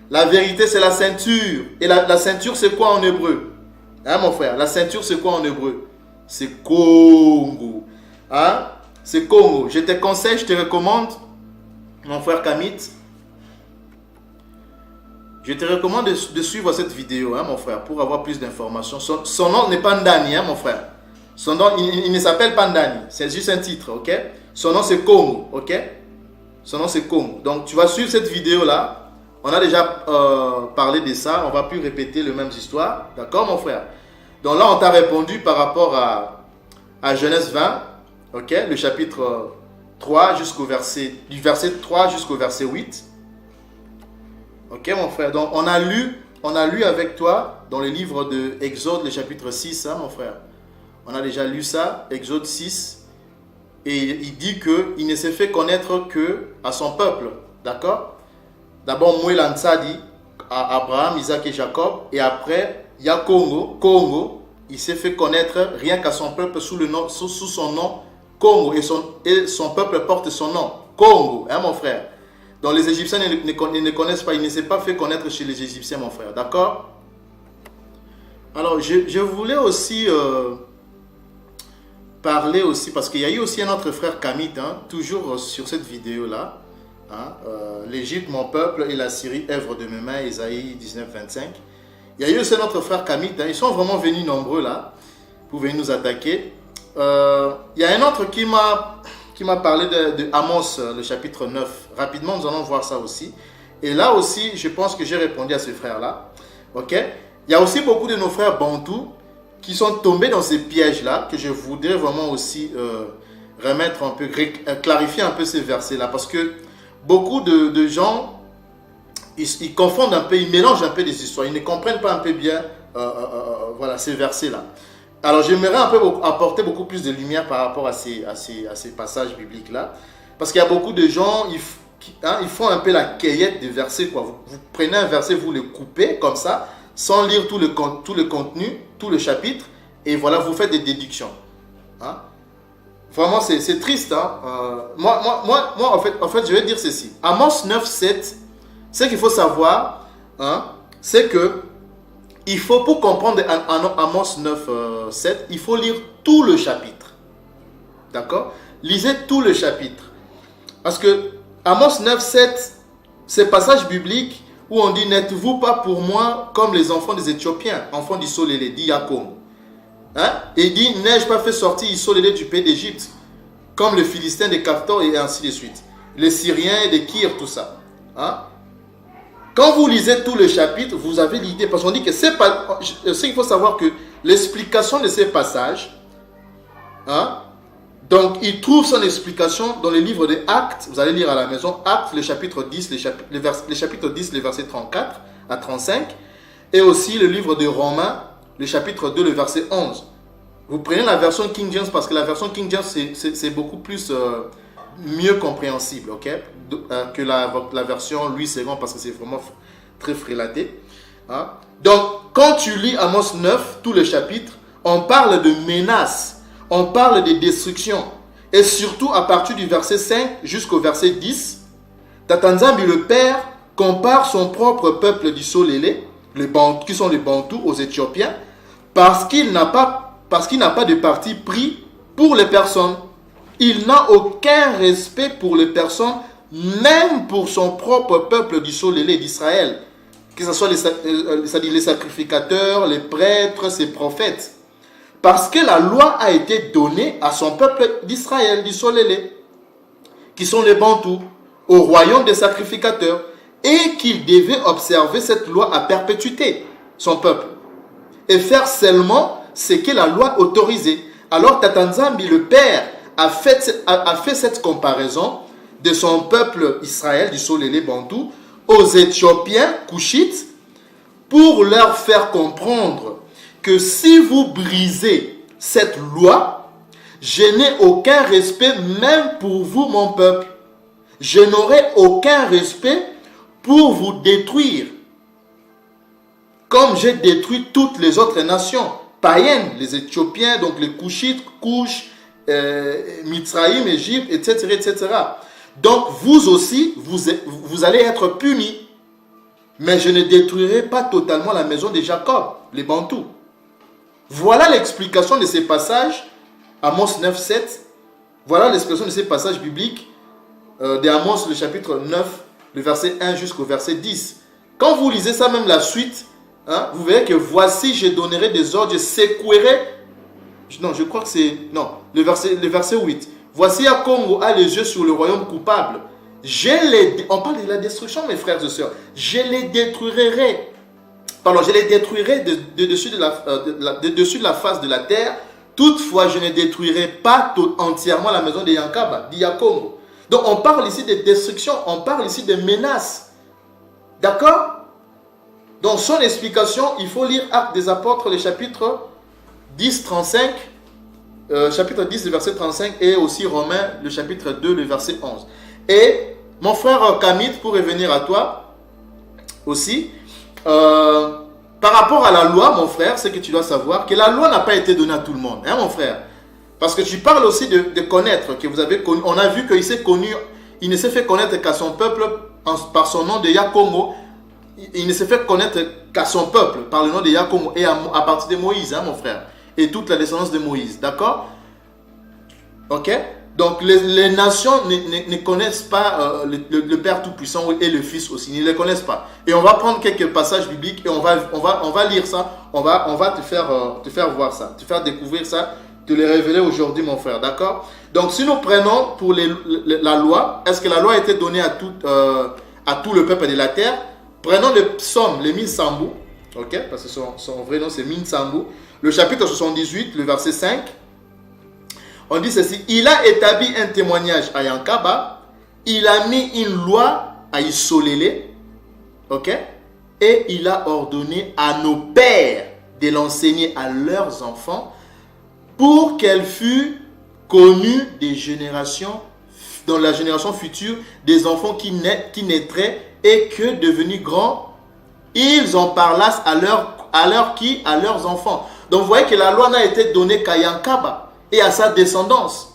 La vérité, c'est la ceinture. Et la ceinture, c'est quoi en hébreu? Hein, mon frère? La ceinture, c'est quoi en hébreu? C'est Congo. Hein? C'est Congo. Je te conseille, je te recommande, mon frère Kamit, je te recommande de suivre cette vidéo, hein, mon frère, pour avoir plus d'informations. Son nom n'est pas Ndani, hein, mon frère. Son nom, il ne s'appelle pas Ndani. C'est juste un titre, ok? Son nom, c'est Congo, ok? Son nom, c'est Congo. Donc, tu vas suivre cette vidéo-là. On a déjà parlé de ça. On ne va plus répéter les mêmes histoires. D'accord, mon frère? Donc là, on t'a répondu par rapport à Genèse 20, ok? Le chapitre 3 du verset 3 jusqu'au verset 8. Ok, mon frère? Donc, on a lu avec toi dans le livre de Exode, le chapitre 6, hein, mon frère? On a déjà lu ça, Exode 6. Et il dit qu'il ne s'est fait connaître que à son peuple. D'accord? D'abord, Mouelan Tsadi, à Abraham, Isaac et Jacob. Et après, il y a Congo, il s'est fait connaître rien qu'à son peuple sous son nom Congo, et son peuple porte son nom Congo, hein mon frère. Donc les Égyptiens ne connaissent pas, il ne s'est pas fait connaître chez les Égyptiens mon frère, d'accord? Alors je voulais aussi parler aussi, parce qu'il y a eu aussi un autre frère Kamit, hein, toujours sur cette vidéo là, hein, l'Égypte mon peuple et la Syrie œuvre de mes mains, Ésaïe 19-25. Il y a eu aussi notre frère Kamit, hein, ils sont vraiment venus nombreux là, pour venir nous attaquer. Il y a un autre qui m'a parlé de Amos, le chapitre 9. Rapidement, nous allons voir ça aussi. Et là aussi, je pense que j'ai répondu à ce frère-là. Ok? Il y a aussi beaucoup de nos frères bantous qui sont tombés dans ces pièges-là, que je voudrais vraiment aussi remettre un peu, clarifier un peu ces versets-là. Parce que beaucoup de gens, ils confondent un peu, ils mélangent un peu les histoires. Ils ne comprennent pas un peu bien voilà, ces versets-là. Alors j'aimerais un peu apporter beaucoup plus de lumière par rapport à ces passages bibliques-là. Parce qu'il y a beaucoup de gens, ils font un peu la cueillette des versets, quoi. Vous prenez un verset, vous le coupez comme ça, sans lire tout le contenu, tout le chapitre, et voilà, vous faites des déductions. Hein? Vraiment, c'est triste. Hein? Moi en fait, je vais dire ceci. Amos 9:7, ce qu'il faut savoir, hein, c'est que il faut, pour comprendre Amos 9:7, il faut lire tout le chapitre. D'accord? Lisez tout le chapitre. Parce que Amos 9:7, c'est passage biblique où on dit: n'êtes-vous pas pour moi comme les enfants des Éthiopiens, enfants d'Isolélé, dit Yakom. Hein? Et il dit: n'ai-je pas fait sortir Isolélé du pays d'Égypte, comme les Philistins des Caftor, et ainsi de suite. Les Syriens et les Kyr, tout ça. Hein? Quand vous lisez tout le chapitre, vous avez l'idée, parce qu'on dit que c'est pas. Il faut savoir que l'explication de ces passages, hein, donc il trouve son explication dans les livres des Actes. Vous allez lire à la maison Actes, le chapitre 10, les chapitres 10, les versets 34 à 35, et aussi le livre de Romains, le chapitre 2, le verset 11. Vous prenez la version King James, parce que la version King James, c'est beaucoup plus mieux compréhensible, ok, que la version Louis II, parce que c'est vraiment très frélaté. Hein? Donc, quand tu lis Amos 9, tout le chapitre, on parle de menaces, on parle de destruction. Et surtout, à partir du verset 5 jusqu'au verset 10, Tata Nzambi, le Père, compare son propre peuple d'Isolélé, qui sont les Bantous, aux Éthiopiens, parce qu'il n'a pas de parti pris pour les personnes. Il n'a aucun respect pour les personnes, même pour son propre peuple d'Isolélé, d'Israël. Que ce soit les sacrificateurs, les prêtres, ses prophètes. Parce que la loi a été donnée à son peuple d'Israël, d'Isolélé, qui sont les Bantous, au royaume des sacrificateurs, et qu'il devait observer cette loi à perpétuité, son peuple, et faire seulement ce que la loi autorisait. Alors Tata Nzambi, le Père, a fait cette comparaison de son peuple Israël, du Solélé Bantou, aux Éthiopiens, Couchites, pour leur faire comprendre que si vous brisez cette loi, je n'ai aucun respect même pour vous, mon peuple. Je n'aurai aucun respect pour vous détruire, comme j'ai détruit toutes les autres nations païennes, les Éthiopiens, donc les Couchites, Couches, Mitzraïm, Égypte, etc., etc. Donc vous aussi, vous allez être punis. Mais je ne détruirai pas totalement la maison de Jacob, les Bantous. Voilà l'explication de ces passages, Amos 9:7. Voilà l'explication de ces passages bibliques d'Amos, le chapitre 9, le verset 1 jusqu'au verset 10. Quand vous lisez ça, même la suite, hein, vous verrez que voici, je donnerai des ordres, je secouerai. Non, je crois que c'est... Non, le verset 8. Voici à Congo a les yeux sur le royaume coupable. On parle de la destruction, mes frères et sœurs. Je les détruirai. Pardon, je les détruirai de dessus de la face de la terre. Toutefois, je ne détruirai pas entièrement la maison de Yankaba, d'Iyakongo. Donc, on parle ici de destruction, on parle ici de menaces. D'accord? Dans son explication, il faut lire Actes des Apôtres, le chapitre 10, 35, chapitre 10, le verset 35, et aussi Romains, le chapitre 2, le verset 11. Et mon frère Kamit, pour revenir à toi aussi, par par rapport à la loi, mon frère, c'est que tu dois savoir que la loi n'a pas été donnée à tout le monde, hein, mon frère. Parce que tu parles aussi de connaître, que vous avez connu. On a vu qu'il s'est connu, il ne s'est fait connaître qu'à son peuple par son nom de Yakongo. Il ne s'est fait connaître qu'à son peuple par le nom de Yakongo et à partir de Moïse, hein, mon frère. Et toute la descendance de Moïse, d'accord? Ok? Donc les nations ne connaissent pas le Père Tout-Puissant et le Fils aussi, ils ne les connaissent pas. Et on va prendre quelques passages bibliques et on va lire ça, on va te faire voir ça, te faire découvrir ça, te les révéler aujourd'hui, mon frère, d'accord? Donc si nous prenons pour la loi, est-ce que la loi a été donnée à tout le peuple de la terre? Prenons le psaume, le Minsambu, ok? Parce que son vrai nom c'est Minsambu, le chapitre 78, le verset 5. On dit ceci, il a établi un témoignage à Yankaba, il a mis une loi à Isolélé, ok? Et il a ordonné à nos pères de l'enseigner à leurs enfants pour qu'elle fût connue des générations, dans la génération future, des enfants qui naîtraient et que devenus grands, ils en parlassent à leurs enfants. Donc vous voyez que la loi n'a été donnée qu'à Yankaba et à sa descendance.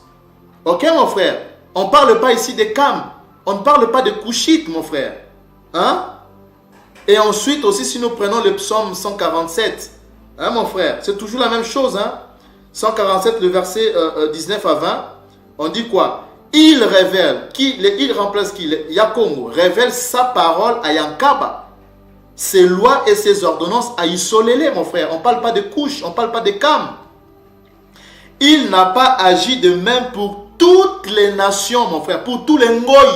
Ok, mon frère? On ne parle pas ici de Cam. On ne parle pas de Couchite, mon frère. Hein? Et ensuite aussi, si nous prenons le psaume 147, hein, mon frère? C'est toujours la même chose. Hein? 147, le verset 19 à 20. On dit quoi? Il révèle, il remplace qui? Yakongo révèle sa parole à Yankaba. Ses lois et ses ordonnances à Isolélé, mon frère. On ne parle pas de Couche, on ne parle pas de Cam. Il n'a pas agi de même pour toutes les nations, mon frère, pour tous les Ngoï.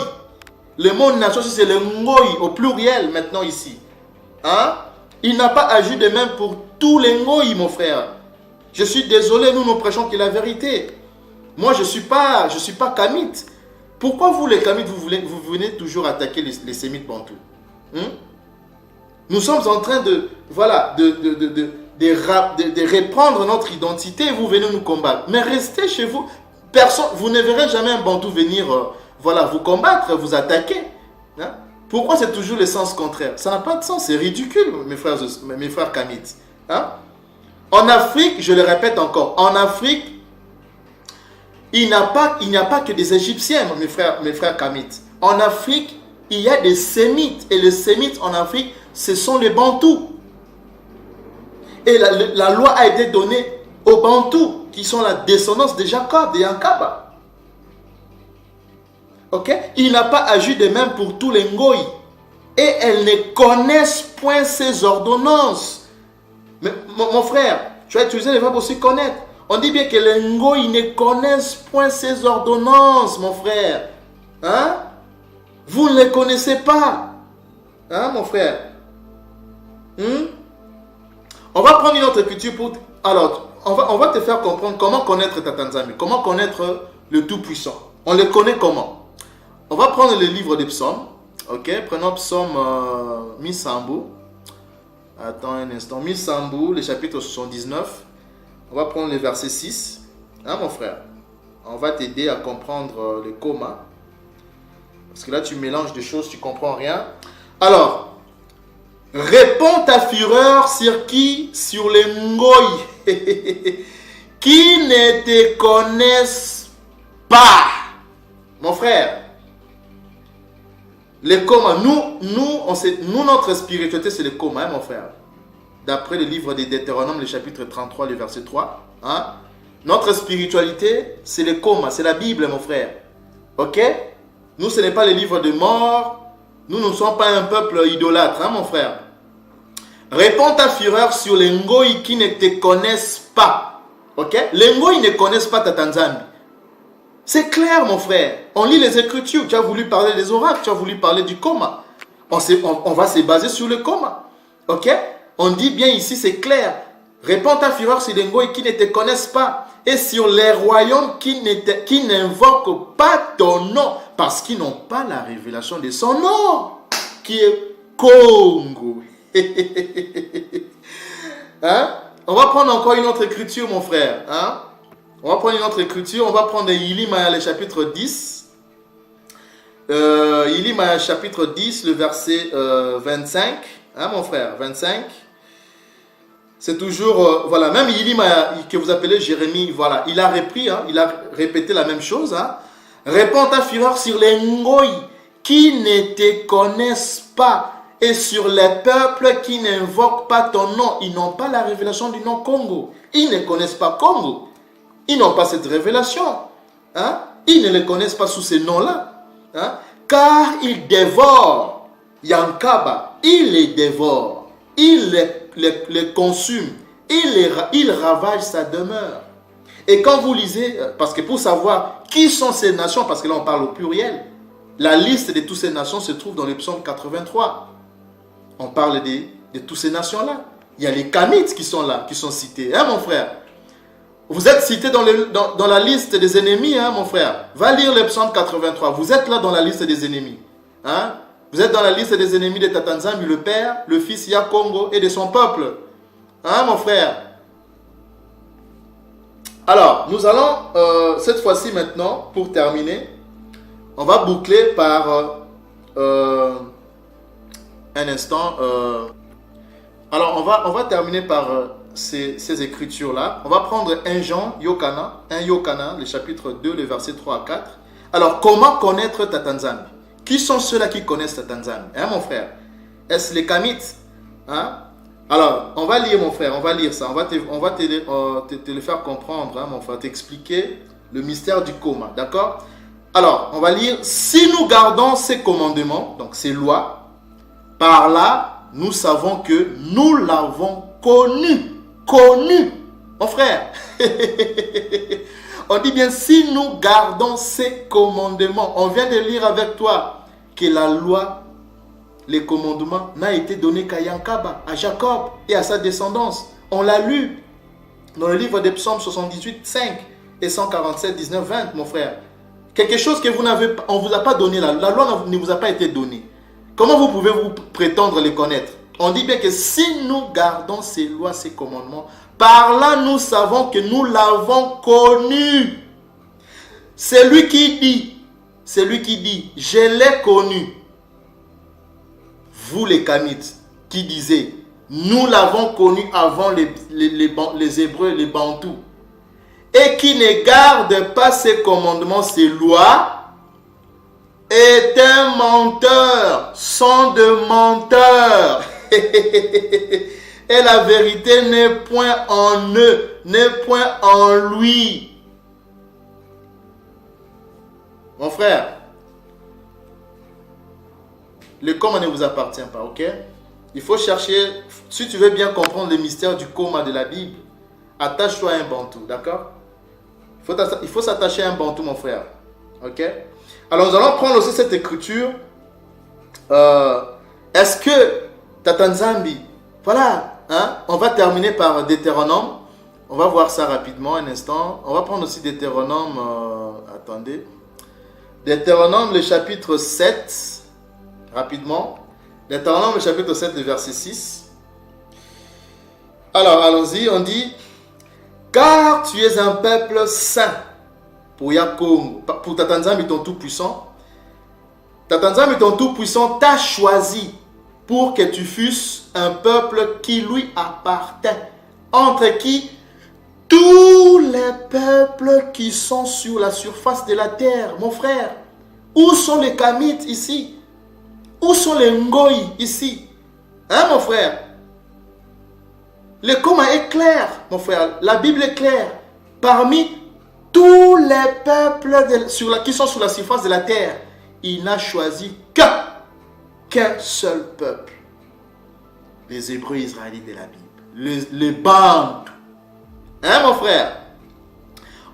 Le mot nation, c'est le Ngoï au pluriel maintenant ici. Hein? Il n'a pas agi de même pour tous les Ngoï, mon frère. Je suis désolé, nous prêchons que la vérité. Moi, je ne suis pas Kamite. Pourquoi vous, les Kamites, vous venez toujours attaquer les Sémites bantous? Nous sommes en train de reprendre notre identité et vous venez nous combattre. Mais restez chez vous. Personne, vous ne verrez jamais un Bantou venir vous combattre, vous attaquer. Hein? Pourquoi c'est toujours le sens contraire? Ça n'a pas de sens, c'est ridicule, mes frères Kamites. Hein? En Afrique, je le répète encore, en Afrique, il n'y a pas que des Égyptiens, mes frères Kamites. En Afrique, il y a des Sémites. Et les Sémites en Afrique, ce sont les Bantous. Et la loi a été donnée aux Bantous, qui sont la descendance de Jacob, de Yankaba. Ok? Il n'a pas agi de même pour tous les Ngoï. Et elles ne connaissent point ces ordonnances. Mais, mon frère, tu as utilisé les verbes aussi connaître. On dit bien que les Ngoï ne connaissent point ces ordonnances, mon frère. Hein? Vous ne les connaissez pas. Hein, mon frère? On va prendre une autre écriture pour... Alors, on va te faire comprendre comment connaître Tatanzami. Comment connaître le Tout-Puissant. On le connaît comment? On va prendre le livre des psaumes. Ok? Prenons psaume Minsambu. Attends un instant. Minsambu, le chapitre 79. On va prendre le verset 6. Hein, mon frère? On va t'aider à comprendre le coma. Parce que là, tu mélanges des choses, tu ne comprends rien. Alors, réponds ta fureur sur qui? Sur les Ngoï. Qui ne te connaissent pas. Mon frère, les comas, nous, notre spiritualité, c'est le coma, hein, mon frère. D'après le livre des Deutéronomes, le chapitre 33, le verset 3. Hein? Notre spiritualité, c'est le coma, c'est la Bible, mon frère. Ok? Nous, ce n'est pas le livre de mort. Nous ne sommes pas un peuple idolâtre, hein, mon frère. Réponds ta fureur sur les Ngoï qui ne te connaissent pas. Ok? Les Ngoï ne connaissent pas ta Tanzanie. C'est clair, mon frère. On lit les Écritures. Tu as voulu parler des oracles. Tu as voulu parler du coma. On va se baser sur le coma. Ok? On dit bien ici, c'est clair. Réponds ta fureur sur les Ngoï qui ne te connaissent pas. Et sur les royaumes qui n'invoquent pas ton nom. Parce qu'ils n'ont pas la révélation de son nom. Qui est Congo. Hein? On va prendre encore une autre écriture, mon frère. Hein? On va prendre une autre écriture. On va prendre Ilimaya, le chapitre 10. Ilimaya, chapitre 10, le verset 25. Hein, mon frère? 25. C'est toujours, voilà, même Yilim que vous appelez Jérémie, voilà, il a repris, hein, il a répété la même chose. Hein. Réponds ta fureur sur les Ngoï qui ne te connaissent pas et sur les peuples qui n'invoquent pas ton nom. Ils n'ont pas la révélation du nom Congo. Ils ne connaissent pas Congo. Ils n'ont pas cette révélation. Hein. Ils ne les connaissent pas sous ces noms-là. Hein. Car ils dévorent Yankaba. Ils les dévorent. Ils les consument. Ils ravagent sa demeure. Et quand vous lisez, parce que pour savoir qui sont ces nations, parce que là on parle au pluriel, la liste de toutes ces nations se trouve dans le psaume 83. On parle de toutes ces nations-là. Il y a les Kamites qui sont là, qui sont cités. Hein, mon frère? Vous êtes cité dans la liste des ennemis, hein, mon frère. Va lire le psaume 83. Vous êtes là dans la liste des ennemis. Hein? Vous êtes dans la liste des ennemis de Tatanzambi, le Père, le Fils Yakongo et de son peuple. Hein, mon frère? Alors, nous allons, cette fois-ci maintenant, pour terminer, on va boucler par un instant. Alors, on va terminer par ces écritures-là. On va prendre 1 Jean, Yokana, le chapitre 2, le verset 3 à 4. Alors, comment connaître Tatanzambi? Qui sont ceux-là qui connaissent Tatanzambi? Hein, mon frère? Est-ce les Kamites? Hein? Alors, on va lire, mon frère, on va lire ça. On va te le faire comprendre, hein, mon frère, t'expliquer le mystère du coma, d'accord? Alors, on va lire, si nous gardons ces commandements, donc ces lois, par là, nous savons que nous l'avons connu, mon frère. On dit bien, si nous gardons ces commandements, on vient de lire avec toi que la loi, les commandements n'a été donné qu'à Yankaba, à Jacob et à sa descendance. On l'a lu dans le livre des psaumes 78, 5 et 147, 19, 20, mon frère. Quelque chose que on ne vous a pas donné, la loi ne vous a pas été donnée. Comment vous pouvez vous prétendre les connaître? On dit bien que si nous gardons ces lois, ces commandements, par là nous savons que nous l'avons connu. C'est lui qui dit, je l'ai connu. Vous les Kamites, qui disiez, nous l'avons connu avant les Hébreux, les Bantous, et qui ne garde pas ses commandements, ses lois, est un menteur, son de menteur. Et la vérité n'est point en eux, n'est point en lui. Mon frère, le coma ne vous appartient pas, ok? Il faut chercher, si tu veux bien comprendre le mystère du coma de la Bible, attache-toi à un bantou, d'accord? Il faut s'attacher à un bantou, mon frère, ok? Alors nous allons prendre aussi cette écriture. Est-ce que Tatanzambi, voilà, hein? On va terminer par Deutéronome. On va voir ça rapidement un instant. On va prendre aussi Deutéronome, attendez. Deutéronome, le chapitre 7, rapidement. Deutéronome, le chapitre 7, le verset 6. Alors, allons-y, on dit, car tu es un peuple saint pour Yakongo, pour Tatanzambi, ton tout-puissant. Tatanzambi, ton tout-puissant, t'a choisi pour que tu fusses un peuple qui lui appartient, entre qui tous les peuples qui sont sur la surface de la terre, mon frère. Où sont les Kamites ici? Où sont les Ngoï ici? Hein, mon frère? Le coma est clair, mon frère. La Bible est claire. Parmi tous les peuples qui sont sur la surface de la terre, il n'a choisi qu'un seul peuple. Les Hébreux israélites de la Bible. Les Bantous. Hein, mon frère?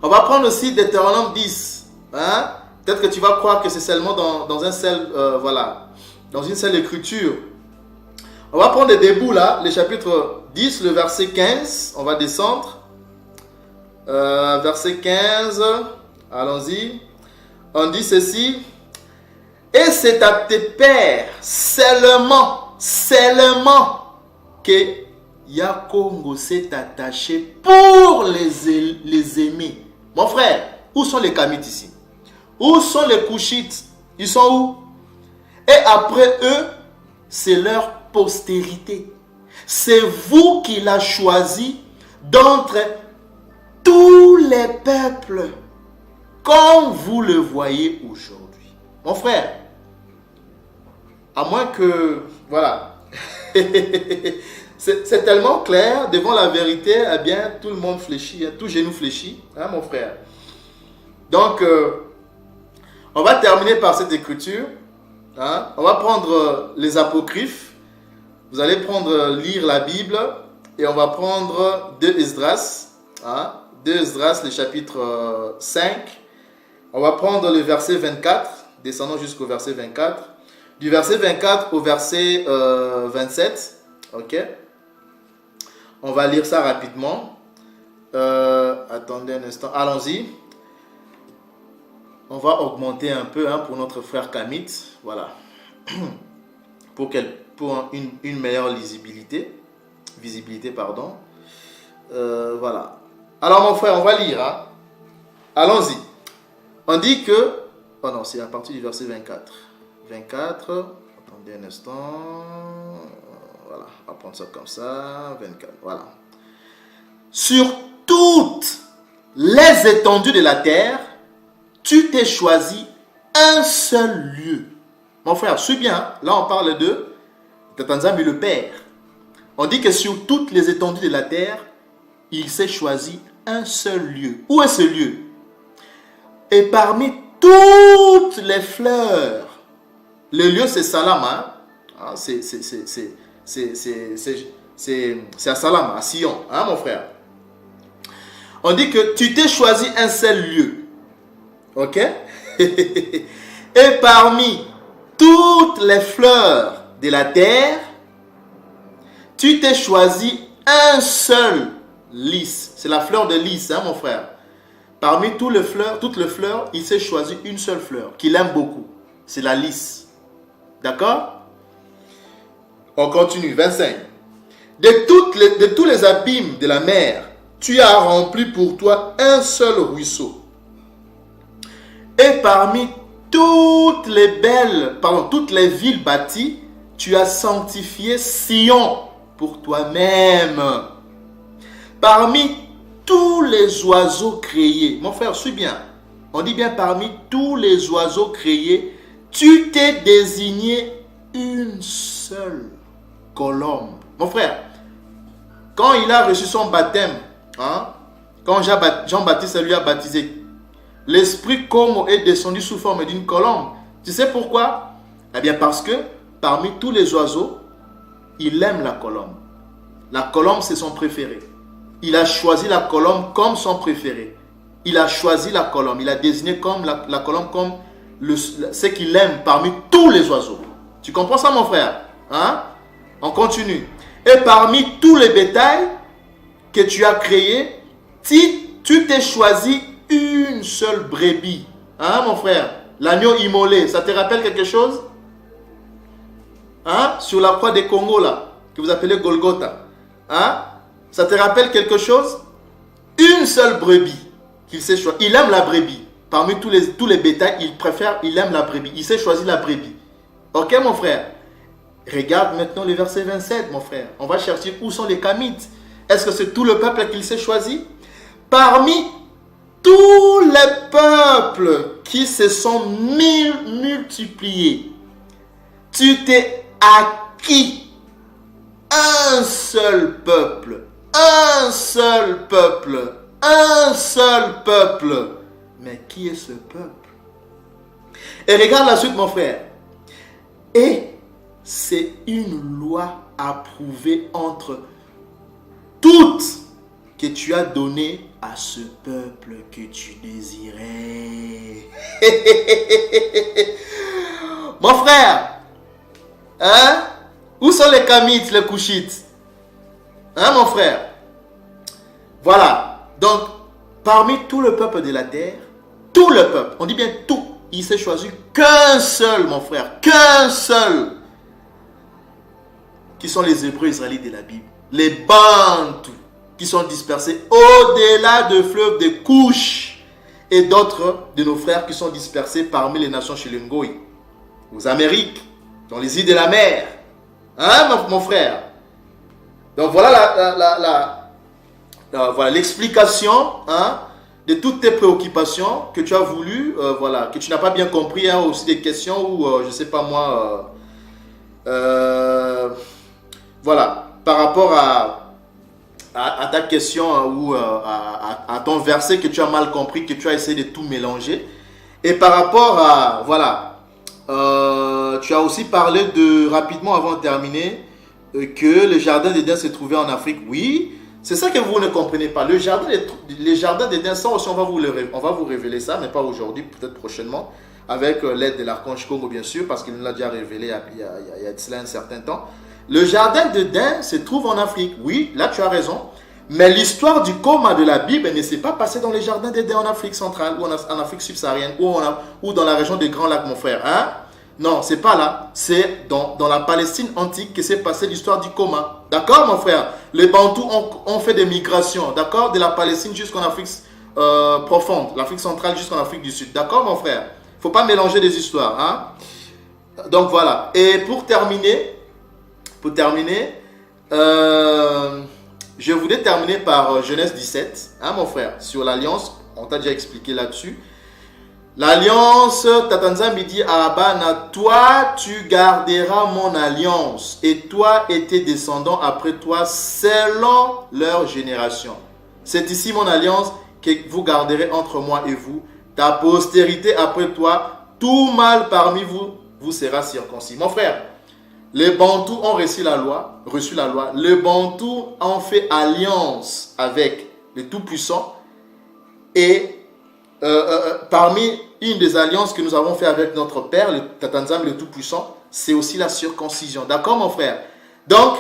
On va prendre aussi Deutéronome 10. Hein? Peut-être que tu vas croire que c'est seulement dans un seul, voilà, dans une seule écriture. On va prendre des bouts là, le chapitre 10, le verset 15. On va descendre. Verset 15. Allons-y. On dit ceci. Et c'est à tes pères seulement que Yakongo s'est attaché pour les aimer. Mon frère, où sont les Kamites ici? Où sont les Couchites? Ils sont où? Et après eux, c'est leur postérité. C'est vous qui l'a choisi d'entre tous les peuples, comme vous le voyez aujourd'hui. Mon frère, à moins que, voilà, c'est tellement clair, devant la vérité, eh bien, tout le monde fléchit, tout genou fléchit, hein, mon frère. Donc, on va terminer par cette écriture. Hein? On va prendre les apocryphes. Vous allez lire la Bible et on va prendre 2 Esdras. Hein? 2 Esdras, le chapitre 5. On va prendre le verset 24. Descendons jusqu'au verset 24. Du verset 24 au verset 27. Ok? On va lire ça rapidement. Attendez un instant. Allons-y. On va augmenter un peu pour notre frère Kamit. Voilà. Pour une meilleure visibilité. Pardon. Voilà. Alors mon frère, on va lire. Hein. Allons-y. On dit que... Oh non, c'est à partir du verset 24. 24. Attendez un instant. Voilà. On va prendre ça comme ça. 24. Voilà. Sur toutes les étendues de la terre, tu t'es choisi un seul lieu. Mon frère, suis bien. Là, on parle de Tatanzambi le Père. On dit que sur toutes les étendues de la terre, il s'est choisi un seul lieu. Où est ce lieu? Et parmi toutes les fleurs, le lieu c'est Salama. Hein? C'est à Salama, à Sion, hein, mon frère. On dit que tu t'es choisi un seul lieu. Ok? Et parmi toutes les fleurs de la terre, tu t'es choisi un seul lys. C'est la fleur de lys, hein, mon frère. Parmi toutes les fleurs, il s'est choisi une seule fleur qu'il aime beaucoup. C'est la lys. D'accord? On continue. 25. De tous les abîmes de la mer, tu as rempli pour toi un seul ruisseau. Et parmi toutes les villes bâties, tu as sanctifié Sion pour toi-même. Parmi tous les oiseaux créés, mon frère, suis bien. On dit bien parmi tous les oiseaux créés, tu t'es désigné une seule colombe. Mon frère, quand il a reçu son baptême, hein, quand Jean-Baptiste lui a baptisé, l'esprit Como est descendu sous forme d'une colombe. Tu sais pourquoi? Eh bien parce que parmi tous les oiseaux, il aime la colombe. La colombe, c'est son préféré. Il a choisi la colombe comme son préféré. Il a choisi la colombe. Il a désigné comme la colombe comme ce qu'il aime parmi tous les oiseaux. Tu comprends ça, mon frère? Hein? On continue. Et parmi tous les bétails que tu as créés, tu t'es choisi une seule brebis. Hein, mon frère? L'agneau immolé, ça te rappelle quelque chose? Hein? Sur la croix des Congo, là, que vous appelez Golgotha. Hein? Ça te rappelle quelque chose? Une seule brebis qu'il s'est choisi. Il aime la brebis. Parmi tous les bétails, il aime la brebis. Il s'est choisi la brebis. Ok, mon frère? Regarde maintenant le verset 27, mon frère. On va chercher où sont les Kamites. Est-ce que c'est tout le peuple qu'il s'est choisi? Parmi tous les peuples qui se sont multipliés, tu t'es acquis un seul peuple, un seul peuple, un seul peuple. Mais qui est ce peuple? Et regarde la suite, mon frère. Et c'est une loi approuvée entre toutes que tu as donnée à ce peuple que tu désirais. Mon frère, hein? Où sont les Kamites, les Kushites? Hein, mon frère? Voilà. Donc, parmi tout le peuple de la terre, tout le peuple, on dit bien tout, il s'est choisi qu'un seul, mon frère, qu'un seul, qui sont les Hébreux israélites de la Bible, les Bantous, qui sont dispersés au-delà de fleuves de Couche, et d'autres de nos frères qui sont dispersés parmi les nations Chilengoï, aux Amériques, dans les îles de la mer. Hein, mon frère? Donc voilà voilà l'explication, hein, de toutes tes préoccupations que tu as voulu, voilà, que tu n'as pas bien compris, hein, aussi des questions où, je sais pas moi, voilà, par rapport à ta question, hein, ou à ton verset que tu as mal compris, que tu as essayé de tout mélanger. Et par rapport à, voilà, tu as aussi parlé de, rapidement avant de terminer, que le jardin d'Éden se trouvait en Afrique. Oui, c'est ça que vous ne comprenez pas. Les jardins d'Éden, ça aussi, on va vous révéler ça, mais pas aujourd'hui, peut-être prochainement, avec l'aide de l'archange Congo, bien sûr, parce qu'il nous l'a déjà révélé il y a de cela un certain temps. Le jardin d'Éden se trouve en Afrique. Oui, là, tu as raison. Mais l'histoire du coma de la Bible ne s'est pas passée dans les jardins d'Éden en Afrique centrale, ou en Afrique subsaharienne, ou dans la région des Grands Lacs, mon frère. Hein? Non, c'est pas là. C'est dans la Palestine antique que s'est passée l'histoire du coma. D'accord, mon frère? Les Bantous ont fait des migrations, d'accord, de la Palestine jusqu'en Afrique profonde, l'Afrique centrale jusqu'en Afrique du Sud. D'accord, mon frère? Il ne faut pas mélanger des histoires. Hein? Donc voilà. Et pour terminer, je voulais terminer par Genèse 17, hein, mon frère, sur l'alliance. On t'a déjà expliqué là-dessus. L'alliance, Tatanzambi dit à Abana, toi tu garderas mon alliance, et toi et tes descendants après toi selon leur génération. C'est ici mon alliance que vous garderez entre moi et vous. Ta postérité après toi, tout mâle parmi vous, vous sera circoncis. Mon frère, les Bantous ont reçu la loi. Les Bantous ont fait alliance avec le Tout-Puissant. Et parmi une des alliances que nous avons fait avec notre Père, le Tatanzam, le Tout-Puissant, c'est aussi la circoncision. D'accord, mon frère? Donc,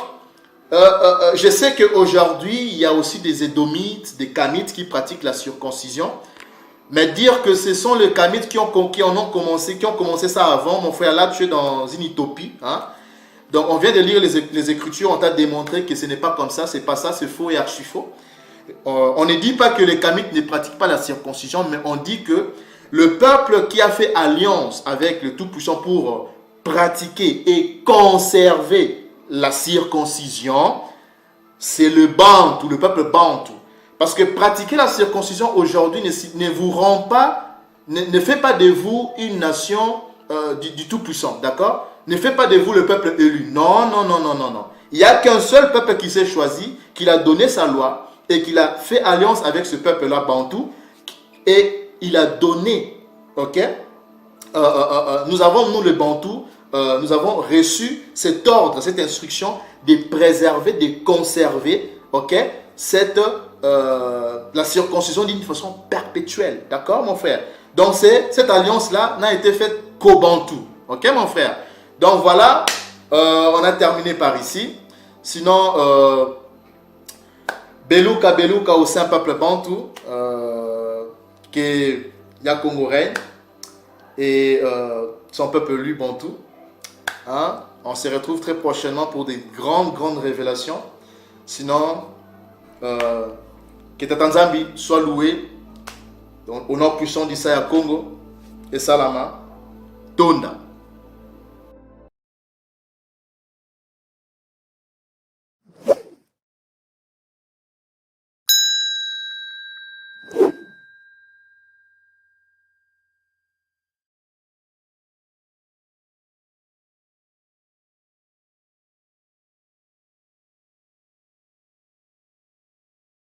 je sais qu'aujourd'hui, il y a aussi des Édomites, des Kamites qui pratiquent la circoncision. Mais dire que ce sont les Kamites qui ont commencé ça avant, mon frère, là, tu es dans une utopie. Hein? Donc, on vient de lire les Écritures, on t'a démontré que ce n'est pas comme ça, c'est pas ça, c'est faux et archi faux. On ne dit pas que les Kamites ne pratiquent pas la circoncision, mais on dit que le peuple qui a fait alliance avec le Tout-Puissant pour pratiquer et conserver la circoncision, c'est le Bantou, le peuple Bantou. Parce que pratiquer la circoncision aujourd'hui ne vous rend pas, ne fait pas de vous une nation du Tout-Puissant, d'accord? Ne fait pas de vous le peuple élu. Non, non, non, non, non, non. Il n'y a qu'un seul peuple qui s'est choisi, qui a donné sa loi, et qu'il a fait alliance avec ce peuple-là, Bantou, et il a donné, ok, nous avons, nous les Bantous, nous avons reçu cet ordre, cette instruction de préserver, de conserver, ok, la circoncision d'une façon perpétuelle, d'accord, mon frère? Donc, cette alliance-là n'a été faite qu'au Bantou, ok, mon frère? Donc, voilà, on a terminé par ici. Sinon, Beluka au sein peuple Bantou, que Yakongo règne, et son peuple lui Bantou. Hein? On se retrouve très prochainement pour des grandes révélations. Sinon, que Tatanzambi soit loué, donc, au nom puissant d'Issaïa Congo et Salama, Tonda.